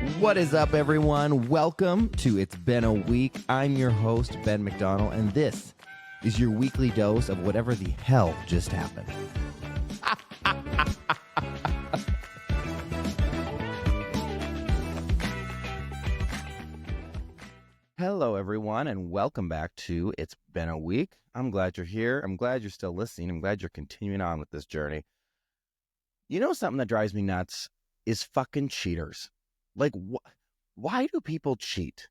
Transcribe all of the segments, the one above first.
What is up, everyone? Welcome to It's Been a Week. I'm your host, Ben McDonald, and this is your weekly dose of whatever the hell just happened. Hello, everyone, and welcome back to It's Been a Week. I'm glad you're here. I'm glad you're still listening. I'm glad you're continuing on with this journey. You know, something that drives me nuts is fucking cheaters. Like, why do people cheat?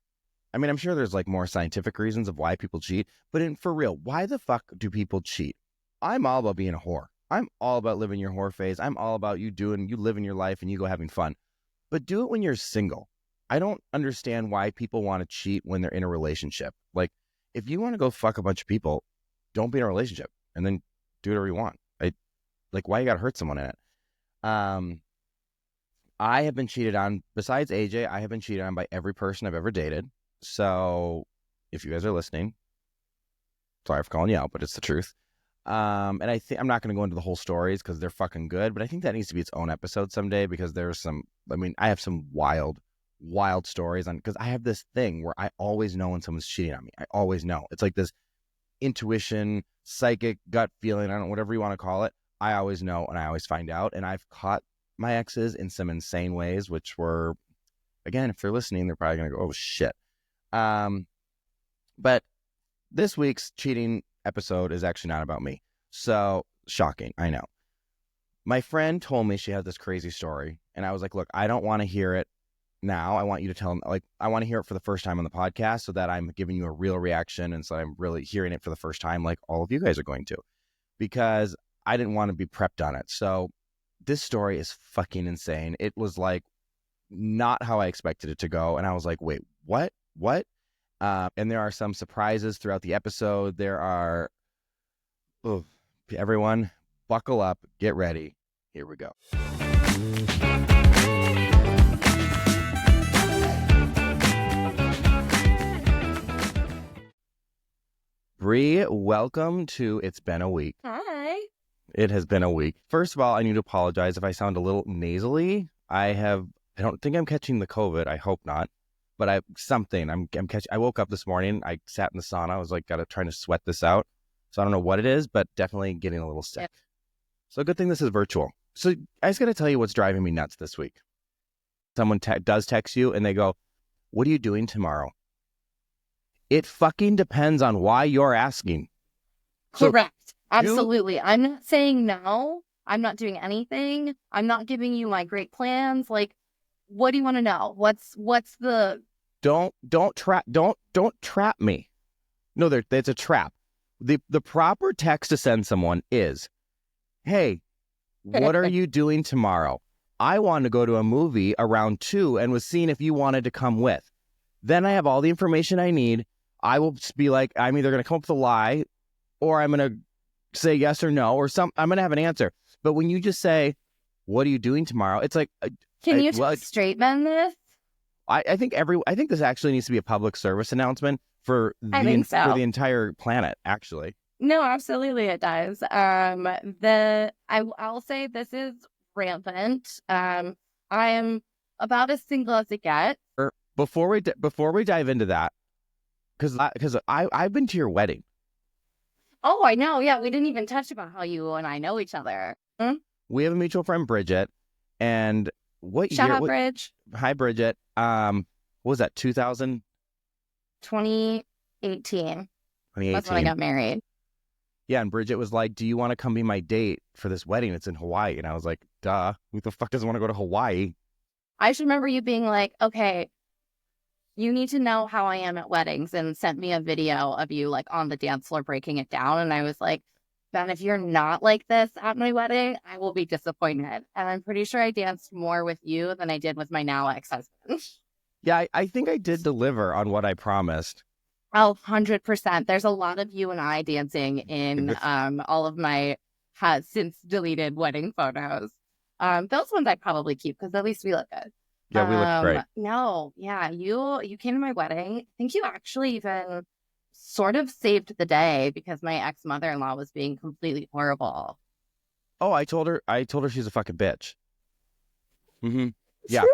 I mean, I'm sure there's like more scientific reasons of why people cheat, but for real, why the fuck do people cheat? I'm all about being a whore. I'm all about living your whore phase. I'm all about you living your life and you go having fun. But do it when you're single. I don't understand why people want to cheat when they're in a relationship. Like, if you want to go fuck a bunch of people, don't be in a relationship and then do whatever you want. Why you got to hurt someone in it? I have been cheated on. Besides AJ, I have been cheated on by every person I've ever dated. So if you guys are listening, sorry for calling you out, but it's the truth. And I'm not going to go into the whole stories because they're fucking good, but I think that needs to be its own episode someday because I have some wild stories because I have this thing where I always know when someone's cheating on me. I always know. It's like this intuition, psychic, gut feeling, I don't know, whatever you want to call it. I always know and I always find out. And I've caught my exes in some insane ways, which were, again, if they're listening, they're probably going to go, oh shit. But this week's cheating episode is actually not about me. So shocking. I know. My friend told me she had this crazy story and I was like, look, I don't want to hear it now. I want you to tell them, I want to hear it for the first time on the podcast so that I'm giving you a real reaction. And so I'm really hearing it for the first time, like all of you guys are going to, because I didn't want to be prepped on it. So this story is fucking insane. It was like not how I expected it to go. And I was like, wait, what? And there are some surprises throughout the episode. Everyone buckle up, get ready. Here we go. Bree, welcome to It's Been a Week. Hi. It has been a week. First of all, I need to apologize if I sound a little nasally. I don't think I'm catching the COVID. I hope not. But I'm catching. I woke up this morning. I sat in the sauna. I was like, trying to sweat this out. So I don't know what it is, but definitely getting a little sick. Yep. So good thing this is virtual. So I just got to tell you what's driving me nuts this week. Someone does text you and they go, what are you doing tomorrow? It fucking depends on why you're asking. Correct. Absolutely. I'm not saying no. I'm not doing anything. I'm not giving you my great plans. Like, what do you want to know? What's the... Don't trap me. No, it's a trap. The proper text to send someone is, hey, what are you doing tomorrow? I want to go to a movie around 2 and was seeing if you wanted to come with. Then I have all the information I need. I will be like, I'm either going to come up with a lie or I'm going to say yes or no or I'm going to have an answer. But when you just say, what are you doing tomorrow? It's like, can you straight man this? I think this actually needs to be a public service announcement for the entire planet, actually. No, absolutely it does. I'll say this is rampant. I am about as single as it gets. Before we dive into that, because I've been to your wedding. Oh, I know. Yeah, we didn't even touch about how you and I know each other. We have a mutual friend, Bridget, and Shout out, Bridge. Hi, Bridget. What was that? 2018. 2018. That's when I got married. Yeah, and Bridget was like, do you want to come be my date for this wedding? It's in Hawaii. And I was like, duh. Who the fuck doesn't want to go to Hawaii? I just remember you being like, okay, you need to know how I am at weddings, and sent me a video of you like on the dance floor breaking it down. And I was like, Ben, if you're not like this at my wedding, I will be disappointed. And I'm pretty sure I danced more with you than I did with my now ex-husband. Yeah, I think I did deliver on what I promised. Oh, 100%. There's a lot of you and I dancing in all of my since deleted wedding photos. Those ones I probably keep because at least we look good. Yeah, we look great. No, yeah, you came to my wedding. I think you actually even sort of saved the day because my ex-mother-in-law was being completely horrible. Oh, I told her she's a fucking bitch. Mm-hmm. Yeah.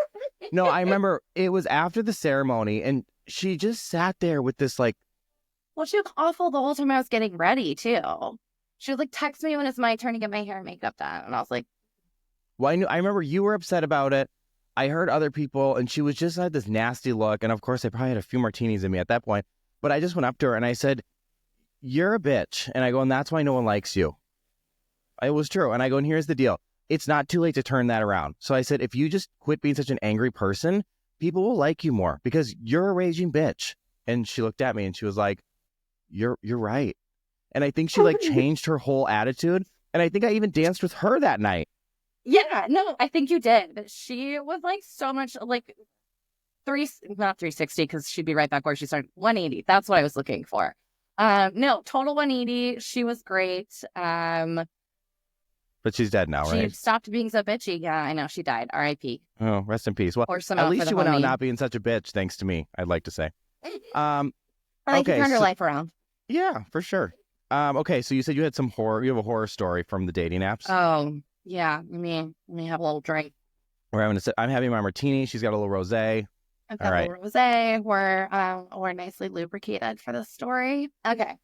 No, I remember it was after the ceremony, and she just sat there with this like. Well, she was awful the whole time I was getting ready too. She would like text me when it's my turn to get my hair and makeup done, and I was like, Well, I remember you were upset about it. I heard other people, and she was just had this nasty look. And of course, I probably had a few martinis in me at that point. But I just went up to her and I said, "You're a bitch." And I go, "And that's why no one likes you." It was true. And I go, "And here's the deal. It's not too late to turn that around." So I said, if you just quit being such an angry person, people will like you more because you're a raging bitch. And she looked at me and she was like, you're right. And I think she like changed her whole attitude. And I think I even danced with her that night. yeah, no, I think you did. She was like so much like not 360 because she'd be right back where she started. 180. That's what I was looking for. No, total 180. She was great. But she's dead now, right? She stopped being so bitchy. Yeah, I know. She died. R.I.P. Oh, rest in peace. Well, Or some at out least for the she went out homie. not being such a bitch, thanks to me, I'd like to say. I think Okay, you turned her so- life around. Yeah, for sure. Okay, so you said you had some horror. You have a horror story from the dating apps. Oh, yeah. Let me have a little drink. I'm having my martini. She's got a little rosé. I've All got right. a little rosé. We're nicely lubricated for this story. Okay.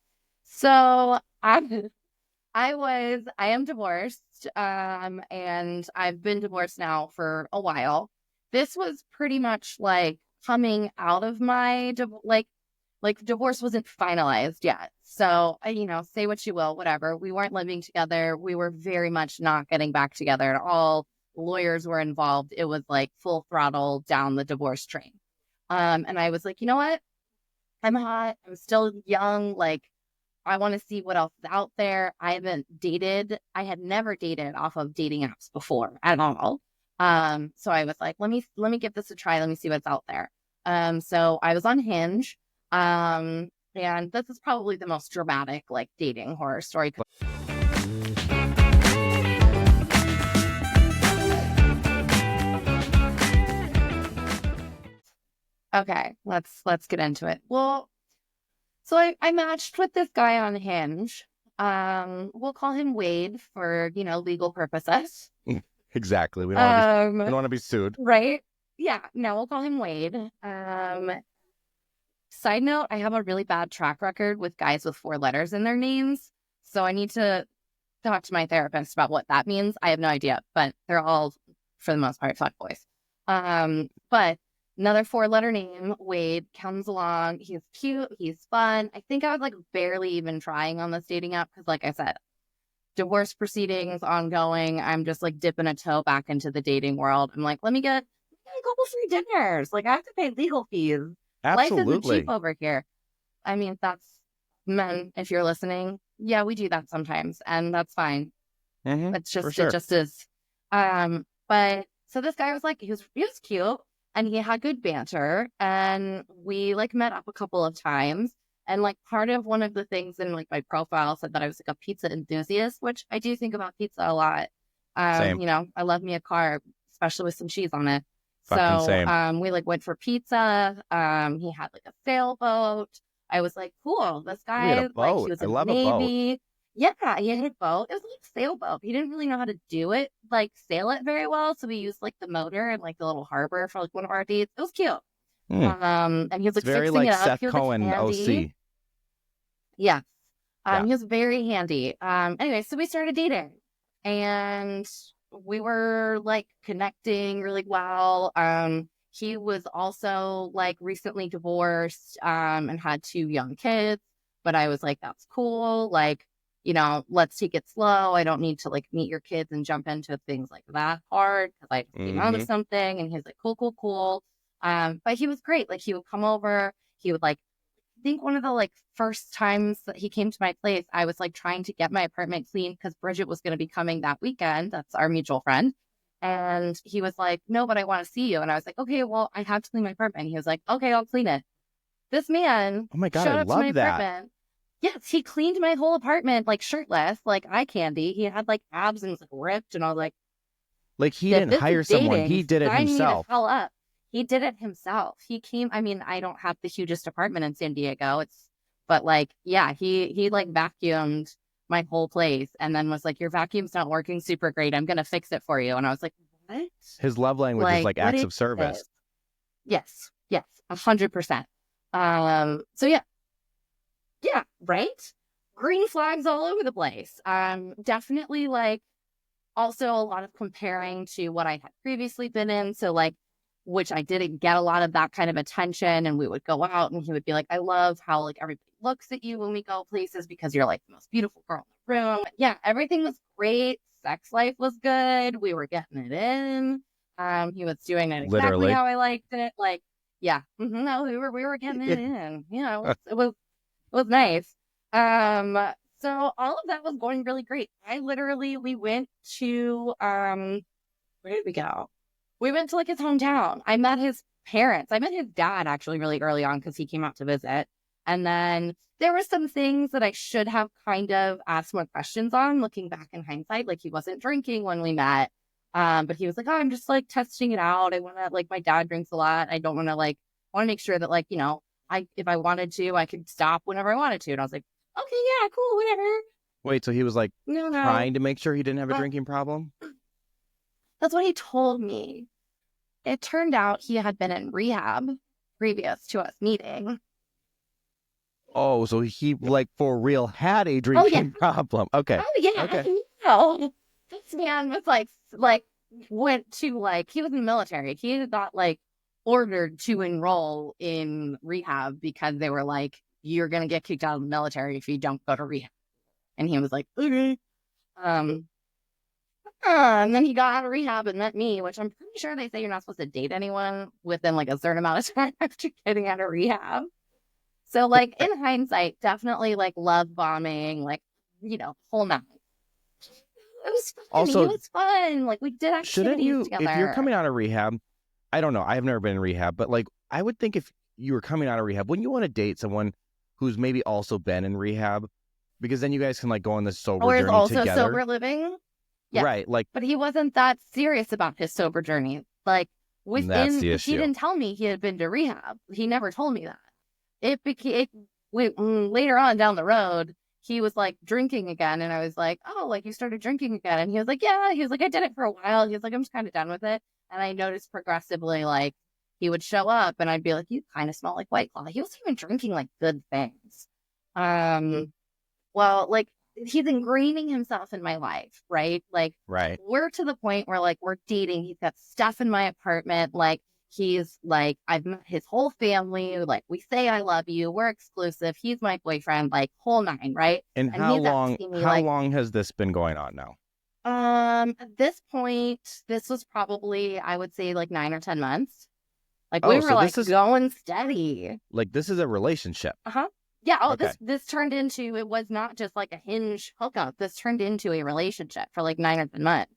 So I am divorced, and I've been divorced now for a while. This was pretty much like coming out of my divorce wasn't finalized yet. So, say what you will, whatever. We weren't living together. We were very much not getting back together at all. Lawyers were involved. It was like full throttle down the divorce train. And I was like, you know what? I'm hot. I'm still young. Like, I want to see what else is out there. I had never dated off of dating apps before at all. So I was like, let me give this a try. Let me see what's out there. So I was on Hinge. And this is probably the most dramatic like dating horror story. Okay, let's get into it. Well, so I matched with this guy on Hinge. We'll call him Wade for, legal purposes. Exactly. We don't want to be sued. Right? Yeah, no, we'll call him Wade. Side note, I have a really bad track record with guys with 4 letters in their names. So I need to talk to my therapist about what that means. I have no idea, but they're all, for the most part, fuckboys. But another 4-letter name, Wade, comes along. He's cute. He's fun. I think I was like barely even trying on this dating app because, like I said, divorce proceedings ongoing. I'm just like dipping a toe back into the dating world. I'm like, let me get a couple free dinners. Like I have to pay legal fees. Life isn't Absolutely. cheap over here. I mean, that's men, if you're listening. Yeah, we do that sometimes, and that's fine. It's just, for sure. it just is. But so this guy was like, he was cute, and he had good banter, and we like met up a couple of times. And like part of one of the things in like my profile said that I was like a pizza enthusiast, which I do think about pizza a lot. Same. I love me a carb, especially with some cheese on it. Fucking same. We like went for pizza. He had like a sailboat. I was like, cool. This We had guy, a like, boat. he was I in the love a boat. Navy. Yeah, he had a boat. It was like a sailboat. He didn't really know how to do it, like sail it very well. So we used like the motor and like the little harbor for like one of our dates. It was cute. And he was like It's very fixing like it up. Seth He was, Cohen, like, handy. OC. Yeah. Yeah. He was very handy. Anyway, so we started dating and we were like connecting really well. He was also like recently divorced, and had 2 young kids, but I was like, that's cool. Like, let's take it slow. I don't need to like meet your kids and jump into things like that hard because I just came out of something. And he was like, cool. But he was great. Like he would come over, he would like, I think one of the like first times that he came to my place, I was like trying to get my apartment clean because Bridget was going to be coming that weekend. That's our mutual friend. And he was like, no, but I want to see you. And I was like, okay, well, I have to clean my apartment. He was like, okay, I'll clean it. This man Oh my God, showed I up to my love that. apartment. Yes, he cleaned my whole apartment, like shirtless, like eye candy. He had like abs and was like ripped. And I was like, he didn't hire someone. He did it himself. Hell up. He did it himself. He came. I mean, I don't have the hugest apartment in San Diego. But like, yeah, he like vacuumed my whole place and then was like, your vacuum's not working super great. I'm going to fix it for you. And I was like, what? His love language is like acts of service. Yes, 100%. So yeah, right. Green flags all over the place. Definitely like also a lot of comparing to what I had previously been in. So like, which I didn't get a lot of that kind of attention. And we would go out and he would be like, I love how like everybody looks at you when we go places because you're like the most beautiful girl in the room. Yeah, everything was great. Sex life was good. We were getting it in. He was doing it exactly Literally. how I liked it. Like, yeah, no, we were getting it in. Yeah, it was nice. So all of that was going really great. We went to where did we go? We went to like his hometown. I met his parents. I met his dad actually really early on because he came out to visit. And then there were some things that I should have kind of asked more questions on looking back in hindsight. Like he wasn't drinking when we met. But he was like, oh, I'm just like testing it out. I want to like, my dad drinks a lot. I don't want to like, want to make sure that like, if I wanted to, I could stop whenever I wanted to. And I was like, okay, yeah, cool, whatever. Wait, so he was like No, trying to make sure he didn't have a drinking problem? that's what he told me. It turned out he had been in rehab previous to us meeting. Oh, so he like for real had a Oh, yeah. drinking problem. Okay. Oh, yeah. Okay. No. This man was went to like, he was in the military. He got like ordered to enroll in rehab because they were like, you're going to get kicked out of the military if you don't go to rehab. And he was like, okay. And then he got out of rehab and met me, which I'm pretty sure they say you're not supposed to date anyone within like a certain amount of time after getting out of rehab. So like in hindsight, definitely like love bombing, like, whole nine. It was fun. Also, It was fun. Like we did shouldn't activities you, together. if you're coming out of rehab, I don't know, I've never been in rehab, but like I would think if you were coming out of rehab, wouldn't you want to date someone who's maybe also been in rehab? Because then you guys can like go on this sober Or is journey also together. sober living. Yeah. Right. Like, but he wasn't that serious about his sober journey. Like that's the issue. he didn't tell me he had been to rehab. He never told me that. Later on down the road, he was like drinking again. And I was like, oh, like you started drinking again. And he was like, yeah, he was like, I did it for a while. He was like, I'm just kind of done with it. And I noticed progressively, like he would show up and I'd be like, you kind of smell like White Claw. He wasn't even drinking like good things. Well, like he's ingraining himself in my life, right? Like, right. We're to the point where like we're dating. He's got stuff in my apartment. Like, he's like, I've met his whole family. Like, we say I love you. We're exclusive. He's my boyfriend. Like, whole nine, right? And how long has this been going on now? At this point, this was probably, I would say, like 9 or 10 months. Like we were like going steady. Like this is a relationship. Yeah. Oh, okay. This turned into, it was not just like a hinge hookup. This turned into a relationship for like 9 or 10 months.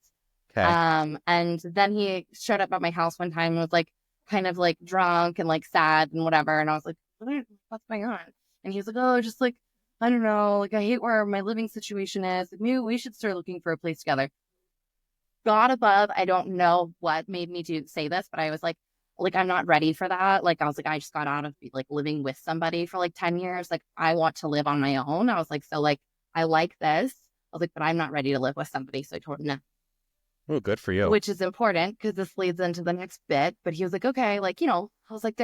Okay. And then he showed up at my house one time and was like kind of like drunk and like sad and whatever. And I was like, what's going on? And he was like, oh, just like, I don't know. Like I hate where my living situation is. Like, maybe we should start looking for a place together. God above, I don't know what made me say this, but I was like, I'm not ready for that. Like, I was like, I just got out of like living with somebody for like 10 years. Like, I want to live on my own. I was like, so like, I like this. I was like, but I'm not ready to live with somebody. So I told him no. Oh, good for you. Which is important because this leads into the next bit. But he was like, okay, like, I was like,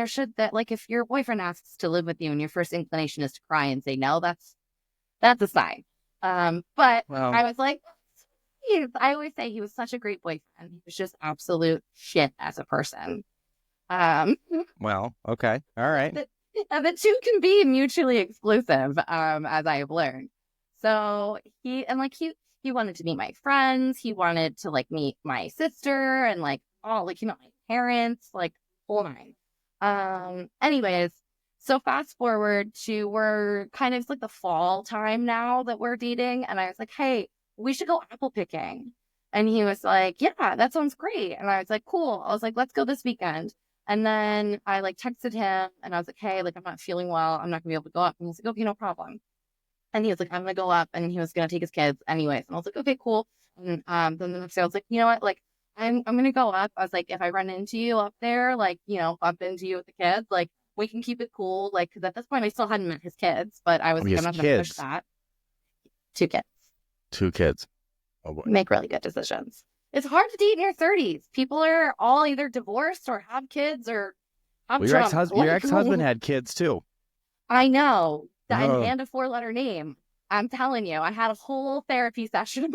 like, if your boyfriend asks to live with you and your first inclination is to cry and say no, that's a sign. But I was like, I always say he was such a great boyfriend. He was just absolute shit as a person. Well, okay. All right. The two can be mutually exclusive, as I have learned. So he wanted to meet my friends. He wanted to like meet my sister and like, my parents, like whole nine. Anyways, so fast forward to, we're kind of, it's like the fall time now that we're dating. And I was like, hey, we should go apple picking. And he was like, yeah, that sounds great. And I was like, cool. I was like, let's go this weekend. And then I like texted him and I was like, hey, like, I'm not feeling well. I'm not gonna be able to go up. And he was like, okay, no problem. And he was like, I'm gonna go up, and he was gonna take his kids anyways. And I was like, okay, cool. And then the next day I was like, you know what? Like, I'm gonna go up. I was like, if I run into you up there, like, bump into you with the kids, like, we can keep it cool. Like, because at this point I still hadn't met his kids, but I was like, I'm not gonna push that. 2 kids. 2 kids. Oh boy. Make really good decisions. It's hard to date in your 30s. People are all either divorced or have kids or I'm Well, drunk. your Like, ex-husband had kids too. I know. Oh, And a four-letter name. I'm telling you, I had a whole therapy session.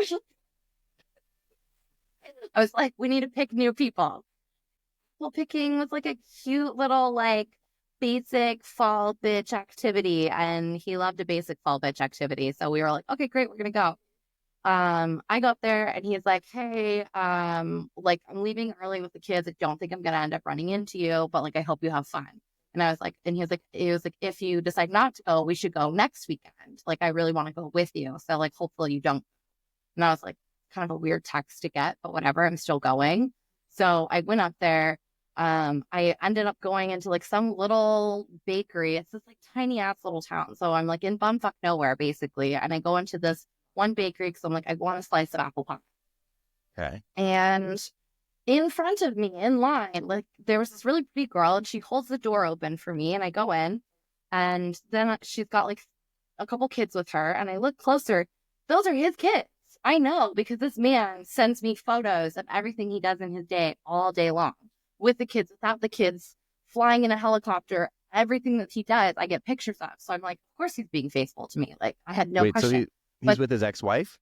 I was like, we need to pick new people. Well, picking was like a cute little like basic fall bitch activity, and he loved a basic fall bitch activity. So we were like, okay, great, we're gonna go. I go up there and he's like, hey, like I'm leaving early with the kids. I don't think I'm gonna end up running into you, but like I hope you have fun. And I was like, and he was like, if you decide not to go, we should go next weekend. Like I really want to go with you. So like hopefully you don't. And I was like, kind of a weird text to get, but whatever, I'm still going. So I went up there. I ended up going into like some little bakery. It's this like tiny ass little town. So I'm like in bumfuck nowhere basically. And I go into this one bakery because I'm like, I want a slice of apple pie. okay. And in front of me in line, like there was this really pretty girl and she holds the door open for me and I go in and then she's got like a couple kids with her and I look closer. Those are his kids. I know because this man sends me photos of everything he does in his day all day long with the kids, without the kids, flying in a helicopter, everything that he does, I get pictures of. So I'm like, of course he's being faithful to me. Like I had no Wait, so question. he's But with his ex-wife?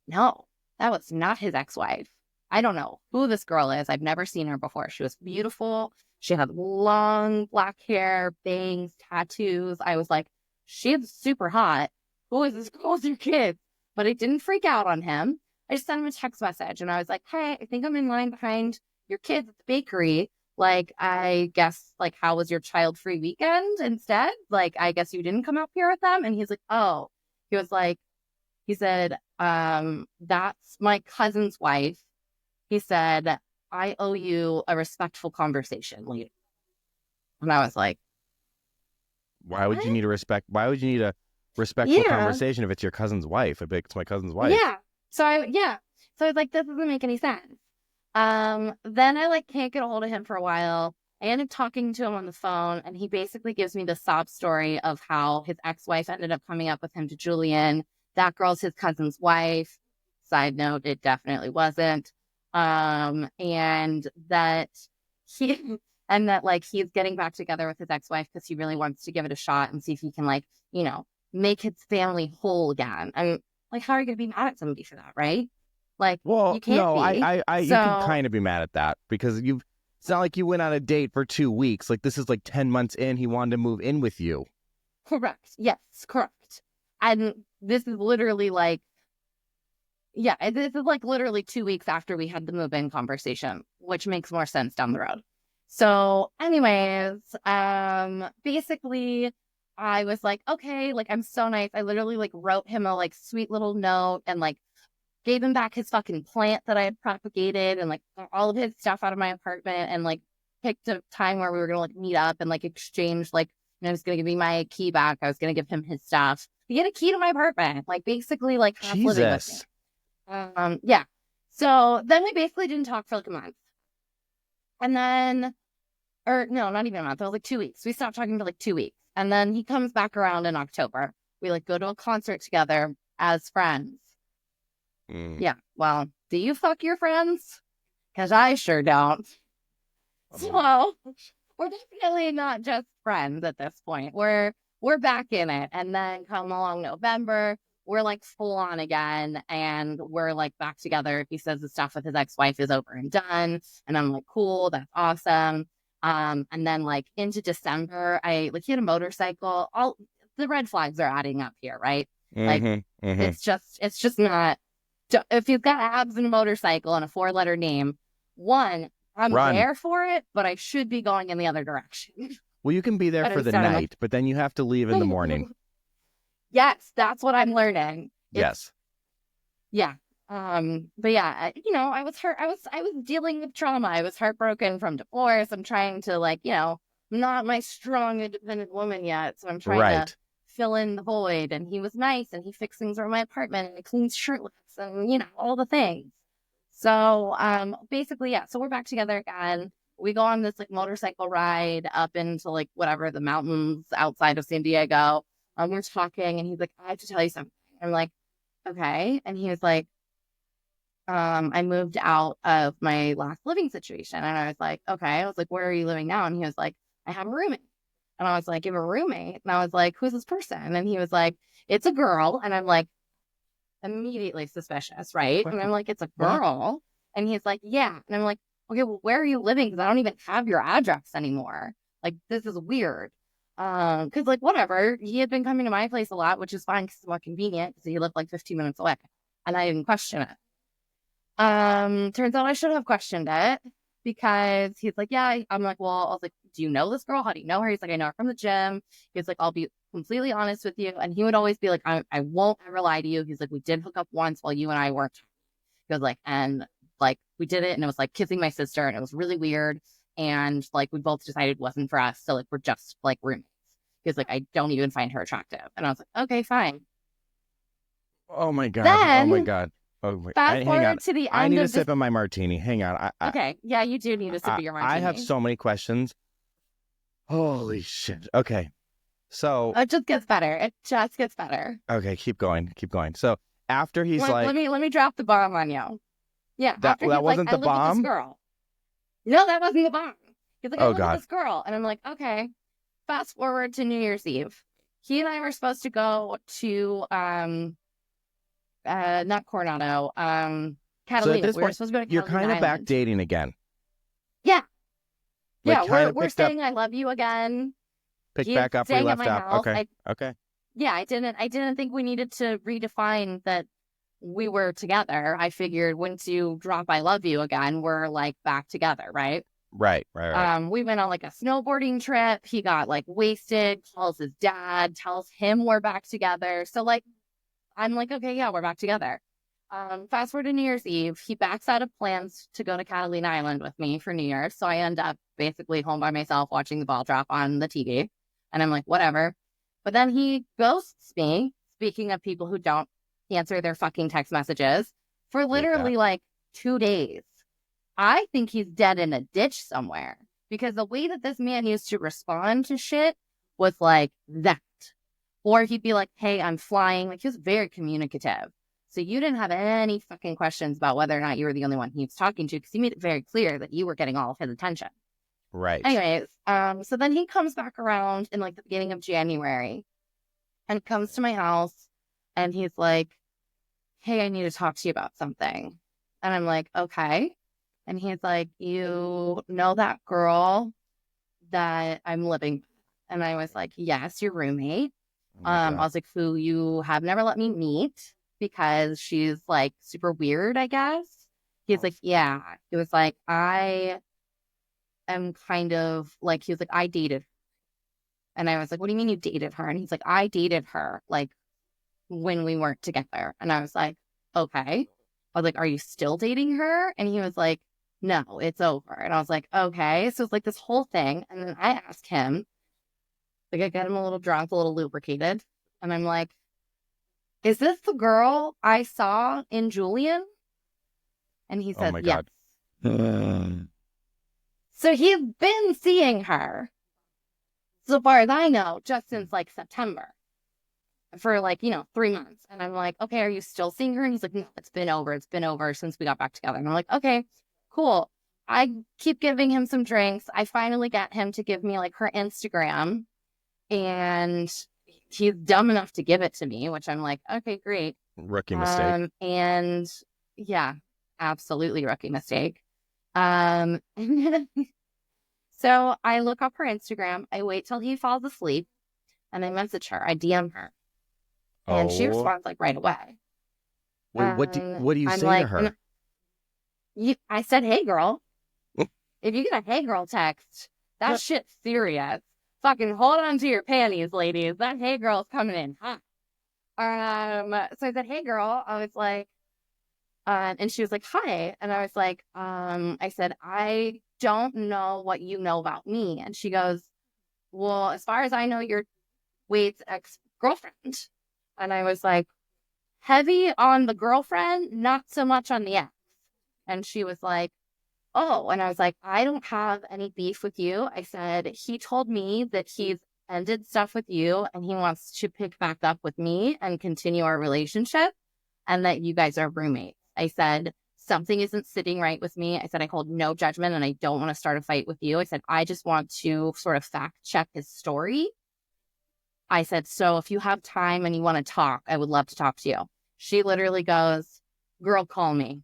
no, that was not his ex-wife. I don't know who this girl is. I've never seen her before. She was beautiful. She had long black hair, bangs, tattoos. I was like, she's super hot. Who is this girl with your kids? But I didn't freak out on him. I just sent him a text message and I was like, hey, I think I'm in line behind your kids at the bakery. Like, I guess, like, how was your child-free weekend instead? Like, I guess you didn't come up here with them. And he's like, oh, he was like, he said, that's my cousin's wife. He said, I owe you a respectful conversation later. And I was like, Why would you what? need why would you need a respectful Yeah. conversation if it's your cousin's wife? I'd be like, it's my cousin's wife. Yeah. Yeah. So I was like, this doesn't make any sense. Then I like can't get a hold of him for a while. I end up talking to him on the phone, and he basically gives me the sob story of how his ex-wife ended up coming up with him to Julian. That girl's his cousin's wife. Side note, it definitely wasn't. And that he and that like he's getting back together with his ex-wife because he really wants to give it a shot and see if he can like, make his family whole again. And like, how are you gonna be mad at somebody for that, right? Like, Well, you can't no, be. you can So kind of be mad at that because it's not like you went on a date for 2 weeks. Like this is like 10 months in, he wanted to move in with you. correct. Yes, correct. And this is literally like, yeah, this is like literally 2 weeks after we had the move-in conversation, which makes more sense down the road. So, anyways, basically, I was like, okay, like I'm so nice. I literally like wrote him a like sweet little note and like gave him back his fucking plant that I had propagated and like got all of his stuff out of my apartment and like picked a time where we were gonna like meet up and like exchange like I was gonna give me my key back. I was gonna give him his stuff. He had a key to my apartment, like basically like half living with me. Jesus. Yeah. So then we basically didn't talk for like a month. And then, or no, not even a month. It was like 2 weeks. We stopped talking for like 2 weeks. And then he comes back around in October. We like go to a concert together as friends. Mm. Yeah. Well, do you fuck your friends? Because I sure don't. So we're definitely not just friends at this point. We're back in it. And then come along November, we're like full on again and we're like back together. He says the stuff with his ex-wife is over and done. And I'm like, cool, that's awesome. And then like into December, he had a motorcycle. All the red flags are adding up here, right? Like Mm-hmm. Mm-hmm. it's just not if you've got abs and a motorcycle and a four-letter name, one, I'm Run. there for it, but I should be going in the other direction. Well, you can be there But for the instead, I'm like, night, but then you have to leave in the morning. yes, that's what I'm learning. Yes. Yeah. But yeah, I was hurt. I was dealing with trauma. I was heartbroken from divorce. I'm trying to I'm not my strong, independent woman yet. So I'm trying to Right. fill in the void. And he was nice and he fixed things around my apartment and he cleans shirtless and, all the things. So, basically, yeah. So we're back together again. We go on this like motorcycle ride up into like whatever the mountains outside of San Diego. We're talking and he's like, I have to tell you something. I'm like, okay. And he was like, I moved out of my last living situation. And I was like, okay. I was like, where are you living now? And he was like, I have a roommate. And I was like, you have a roommate? And I was like, who's this person? And he was like, it's a girl. And I'm like, immediately suspicious, right? And I'm like, it's a What? girl. And he's like, yeah. And I'm like, okay, well, where are you living? Because I don't even have your address anymore. Like, this is weird. Because like whatever, he had been coming to my place a lot, which is fine because it's more convenient because he lived like 15 minutes away. And I didn't question it. Turns out I should have questioned it because he's like, yeah. I'm like, well, I was like, do you know this girl? How do you know her? He's like, I know her from the gym. He's like, I'll be completely honest with you. And he would always be like, I won't ever lie to you. He's like, we did hook up once while you and I weren't. He was like, and like, we did it and it was like kissing my sister and it was really weird. And like, we both decided it wasn't for us. So like, we're just like roommates. He was like, I don't even find her attractive. And I was like, okay, fine. Oh my God. Oh my Then God. Oh my, fast hang on. forward to the I end need a of this. sip of my martini. Hang on. Okay. Yeah, you do need a sip of your I have martini. so many questions. Holy shit. Okay. So, It just gets better. It just gets better. okay, keep going. Keep going. So after he's like, Let me drop the bomb on you. Yeah. that After he's like, wasn't I the live with this bomb? girl. No, that wasn't the bomb. He's like, I Oh live with God. this girl. And I'm like, okay. Fast forward to New Year's Eve. He and I were supposed to go to not Coronado, So at Catalina. this We were point, supposed to go to you're Catalina kind of back Island. dating again. Yeah. Like Yeah, kind of we're picked up, saying I love you again. picked He's back up where you staying at left my off. house. Okay. Okay. I didn't think we needed to redefine that we were together. I figured once you drop I love you again, we're like back together, right? Right. We went on like a snowboarding trip. He got like wasted, calls his dad, tells him we're back together. So like I'm like, okay, yeah, we're back together. Fast forward to New Year's Eve, he backs out of plans to go to Catalina Island with me for New Year's. So I end up basically home by myself watching the ball drop on the TV. And I'm like, whatever. But then he ghosts me, speaking of people who don't answer their fucking text messages, for Hate that. literally like 2 days. I think he's dead in a ditch somewhere because the way that this man used to respond to shit was like that. Or he'd be like, hey, I'm flying. Like he was very communicative. So you didn't have any fucking questions about whether or not you were the only one he was talking to because he made it very clear that you were getting all of his attention. Right. Anyways, so then he comes back around in like the beginning of January and comes to my house and he's like, hey, I need to talk to you about something. And I'm like, okay. And he's like, you know that girl that I'm living with? And I was like, yes, your roommate. Oh my I God. was like, who you have never let me meet because she's like super weird, I guess. He's like, yeah. He was like, I am kind of like, he was like, I dated her. And I was like, what do you mean you dated her? And he's like, I dated her like when we weren't together. And I was like, okay. I was like, are you still dating her? And he was like, no, it's over. And I was like, okay. So it's like this whole thing. And then I asked him, like, I got him a little drunk, a little lubricated. And I'm like, is this the girl I saw in Julian? And he Oh said, my yes. God. So he's been seeing her, so far as I know, just since like September for like, 3 months. And I'm like, okay, are you still seeing her? And he's like, no, it's been over. It's been over since we got back together. And I'm like, okay, cool. I keep giving him some drinks. I finally got him to give me like her Instagram and he's dumb enough to give it to me, which I'm like, okay, great. Rookie mistake. And yeah, absolutely rookie mistake. So I look up her Instagram. I wait till he falls asleep and I message her. I DM her. And she Oh. responds like right away. Wait, what do you I'm say like, to her? I said, hey, girl. If you get a hey, girl text, that What? shit's serious. Fucking hold on to your panties, ladies. That hey, girl's coming in hot. So I said, hey, girl. I was like, and she was like, hi. And I was like, I said, I don't know what you know about me. And she goes, well, as far as I know, you're Wade's ex-girlfriend. And I was like, heavy on the girlfriend, not so much on the ex. And she was like, oh. And I was like, I don't have any beef with you. I said, he told me that he's ended stuff with you and he wants to pick back up with me and continue our relationship and that you guys are roommates. I said, something isn't sitting right with me. I said, I hold no judgment and I don't want to start a fight with you. I said, I just want to sort of fact check his story. I said, so if you have time and you want to talk, I would love to talk to you. She literally goes, girl, call me.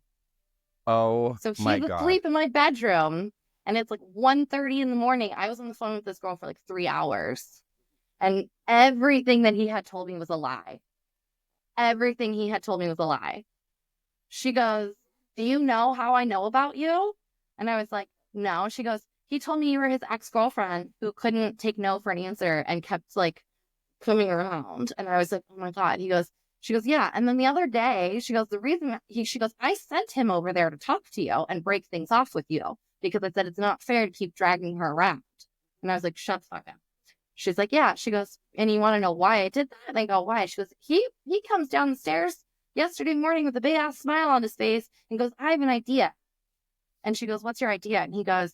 Oh, so she's my God. asleep in my bedroom and it's like 1:30 in the morning. I was on the phone with this girl for like 3 hours and everything that he had told me was a lie. Everything he had told me was a lie. She goes, do you know how I know about you? And I was like, no. She goes, he told me you were his ex-girlfriend who couldn't take no for an answer and kept like coming around. And I was like, oh my God. She goes, yeah. And then the other day, she goes, she goes, I sent him over there to talk to you and break things off with you because I said it's not fair to keep dragging her around. And I was like, shut the fuck up. She's like, yeah. She goes, and you want to know why I did that? And I go, why? She goes, he comes down the stairs yesterday morning with a big ass smile on his face and goes, I have an idea. And she goes, what's your idea? And he goes,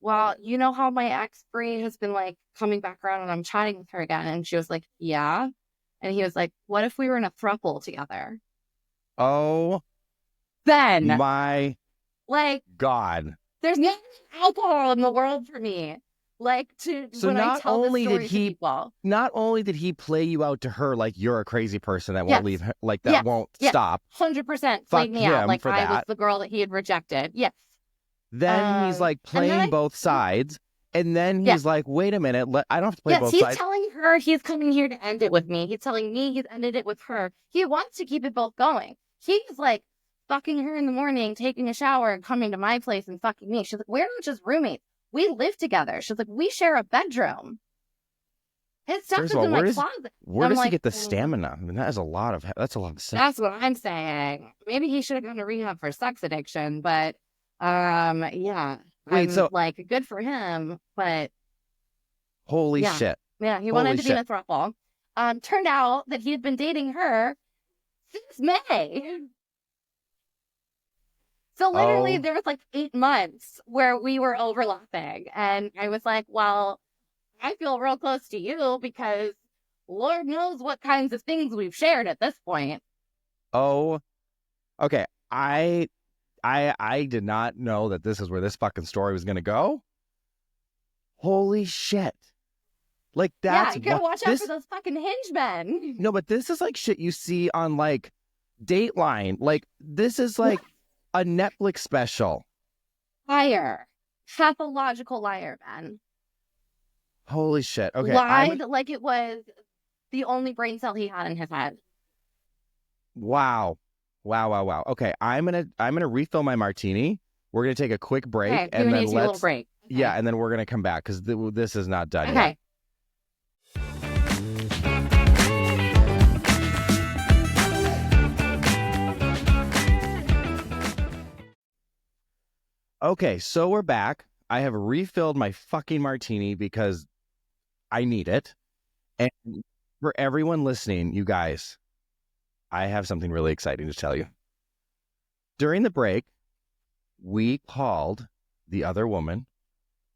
well, you know how my ex Bree has been like coming back around and I'm chatting with her again. And she was like, yeah. And he was like, what if we were in a throuple together? Oh, then my like God. There's no alcohol in the world for me. Like So when I tell this story to people. Not only did he play you out to her like you're a crazy person that won't leave her, like that won't stop. 100% played me out like I was the girl that he had rejected. Yes. Then he's like playing both sides. And then he's like, wait a minute, I don't have to play both sides. He's telling her he's coming here to end it with me. He's telling me he's ended it with her. He wants to keep it both going. He's like fucking her in the morning, taking a shower, and coming to my place and fucking me. She's like, we're not just roommates. We live together. She's like, we share a bedroom. His stuff is in my closet. Where does he get the stamina? I mean, that's a lot of sex. That's what I'm saying. Maybe he should have gone to rehab for sex addiction, but yeah. Wait, so like good for him, but holy shit. Yeah, he wanted to be in a throuple. Turned out that he had been dating her since May. So literally there was like 8 months where we were overlapping. And I was like, well, I feel real close to you because Lord knows what kinds of things we've shared at this point. Oh, okay. I did not know that this is where this fucking story was going to go. Holy shit. Like that's... Yeah, you gotta watch out for those fucking hinge men. No, but this is like shit you see on like Dateline. Like this is like a Netflix special. Liar. Pathological liar, man. Holy shit. Okay. Lied like it was the only brain cell he had in his head. Wow. Okay, I'm gonna refill my martini. We're gonna take a quick break, and then let's a little break. Okay. Yeah, and then we're gonna come back because this is not done yet. Okay, so we're back. I have refilled my fucking martini because I need it. And for everyone listening, you guys, I have something really exciting to tell you. During the break, we called the other woman,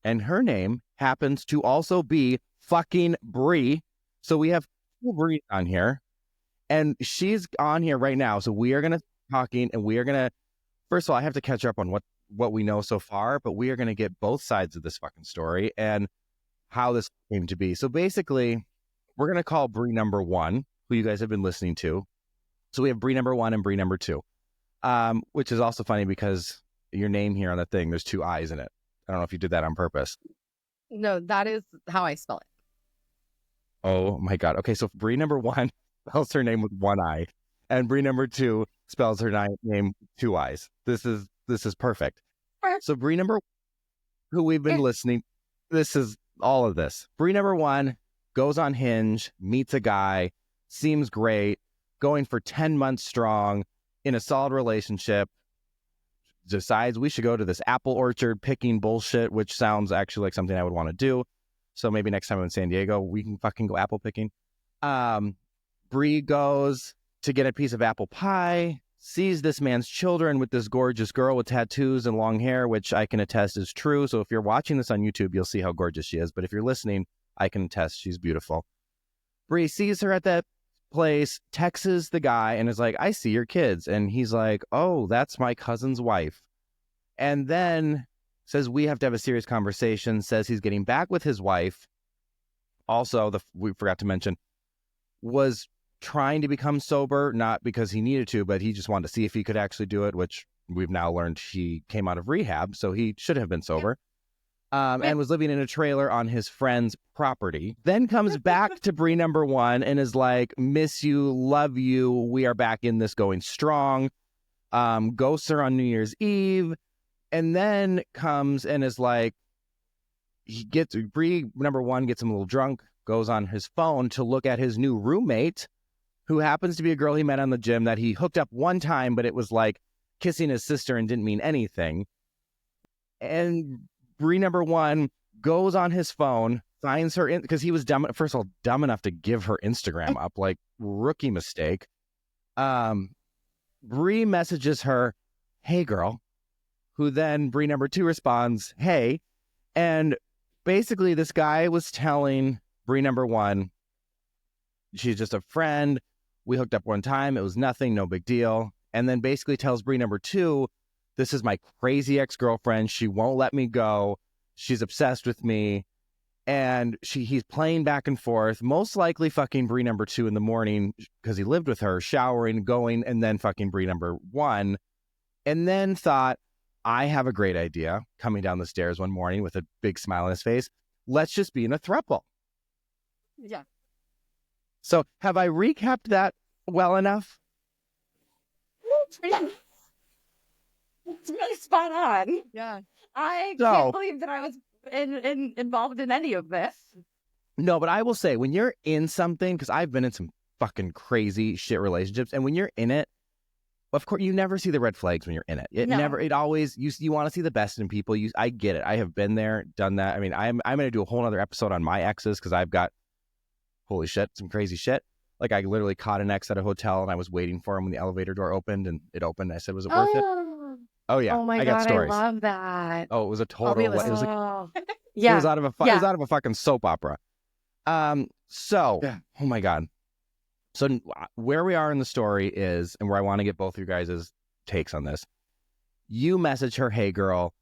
and her name happens to also be fucking Bree. So we have two Brees on here, and she's on here right now. So we are going to talking, and we are going to, first of all, I have to catch up on what we know so far, but we are going to get both sides of this fucking story and how this came to be. So basically, we're going to call Bree number 1, who you guys have been listening to. So we have Bree number 1 and Bree number 2, which is also funny because your name here on the thing, there's 2 I's in it. I don't know if you did that on purpose. No, that is how I spell it. Oh my God. Okay, so Bree number 1 spells her name with 1 I, and Bree number 2 spells her name 2 I's. This is perfect. So Bree number 1, who we've been listening, this is all of this. Bree number 1 goes on Hinge, meets a guy, seems great, going for 10 months strong, in a solid relationship, decides we should go to this apple orchard picking bullshit, which sounds actually like something I would want to do. So maybe next time I'm in San Diego, we can fucking go apple picking. Bree goes to get a piece of apple pie, sees this man's children with this gorgeous girl with tattoos and long hair, which I can attest is true. So if you're watching this on YouTube, you'll see how gorgeous she is. But if you're listening, I can attest she's beautiful. Bree sees her at that place, texts the guy and is like, I see your kids. And he's like, oh, that's my cousin's wife. And then says we have to have a serious conversation, says he's getting back with his wife. Also, we forgot to mention, was trying to become sober, not because he needed to, but he just wanted to see if he could actually do it, which we've now learned he came out of rehab, so he should have been sober. And was living in a trailer on his friend's property. Then comes back to Bree number one and is like, miss you, love you, we are back in this going strong. Ghosts her on New Year's Eve. And then comes and is like, Bree number one gets him a little drunk, goes on his phone to look at his new roommate, who happens to be a girl he met on the gym that he hooked up one time, but it was like kissing his sister and didn't mean anything. And Bree number one goes on his phone, finds her, because he was dumb enough to give her Instagram up, like rookie mistake. Bree messages her, hey girl, who then Bree number two responds, hey. And basically this guy was telling Bree number one, she's just a friend. We hooked up one time. It was nothing, no big deal. And then basically tells Bree number two, this is my crazy ex-girlfriend. She won't let me go. She's obsessed with me. And he's playing back and forth, most likely fucking Bree number two in the morning because he lived with her, showering, going, and then fucking Bree number one. And then thought, I have a great idea, coming down the stairs one morning with a big smile on his face. Let's just be in a throuple. Yeah. So have I recapped that well enough? It's really spot on. Yeah. I can't believe that I was involved in any of this. No, but I will say, when you're in something, because I've been in some fucking crazy shit relationships, and when you're in it, of course, you never see the red flags when you're in it. It always, you want to see the best in people. I get it. I have been there, done that. I mean, I'm going to do a whole other episode on my exes, because I've got, holy shit, some crazy shit. Like, I literally caught an ex at a hotel, and I was waiting for him when the elevator door opened, and it opened. I said, was it worth it? Oh yeah. Oh my I God, got stories. I love that. Oh, it was a total. It was out of a. Yeah. It was out of a fucking soap opera. So, oh my God. So where we are in the story is, and where I want to get both of you guys' takes on this. You message her, hey girl.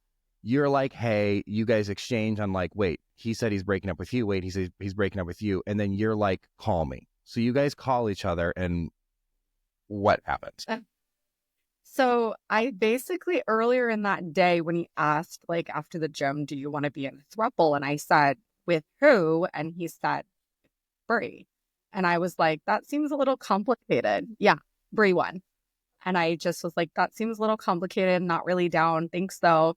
You're like, hey. You guys exchange on like, wait. He said he's breaking up with you. Wait, he says he's breaking up with you. And then you're like, call me. So you guys call each other, and what happens? So I basically, earlier in that day when he asked, like, after the gym, do you want to be in a throuple? And I said, with who? And he said, Bree. And I was like, that seems a little complicated. Yeah, Bree won. And I just was like, that seems a little complicated. Not really down. Thanks, though.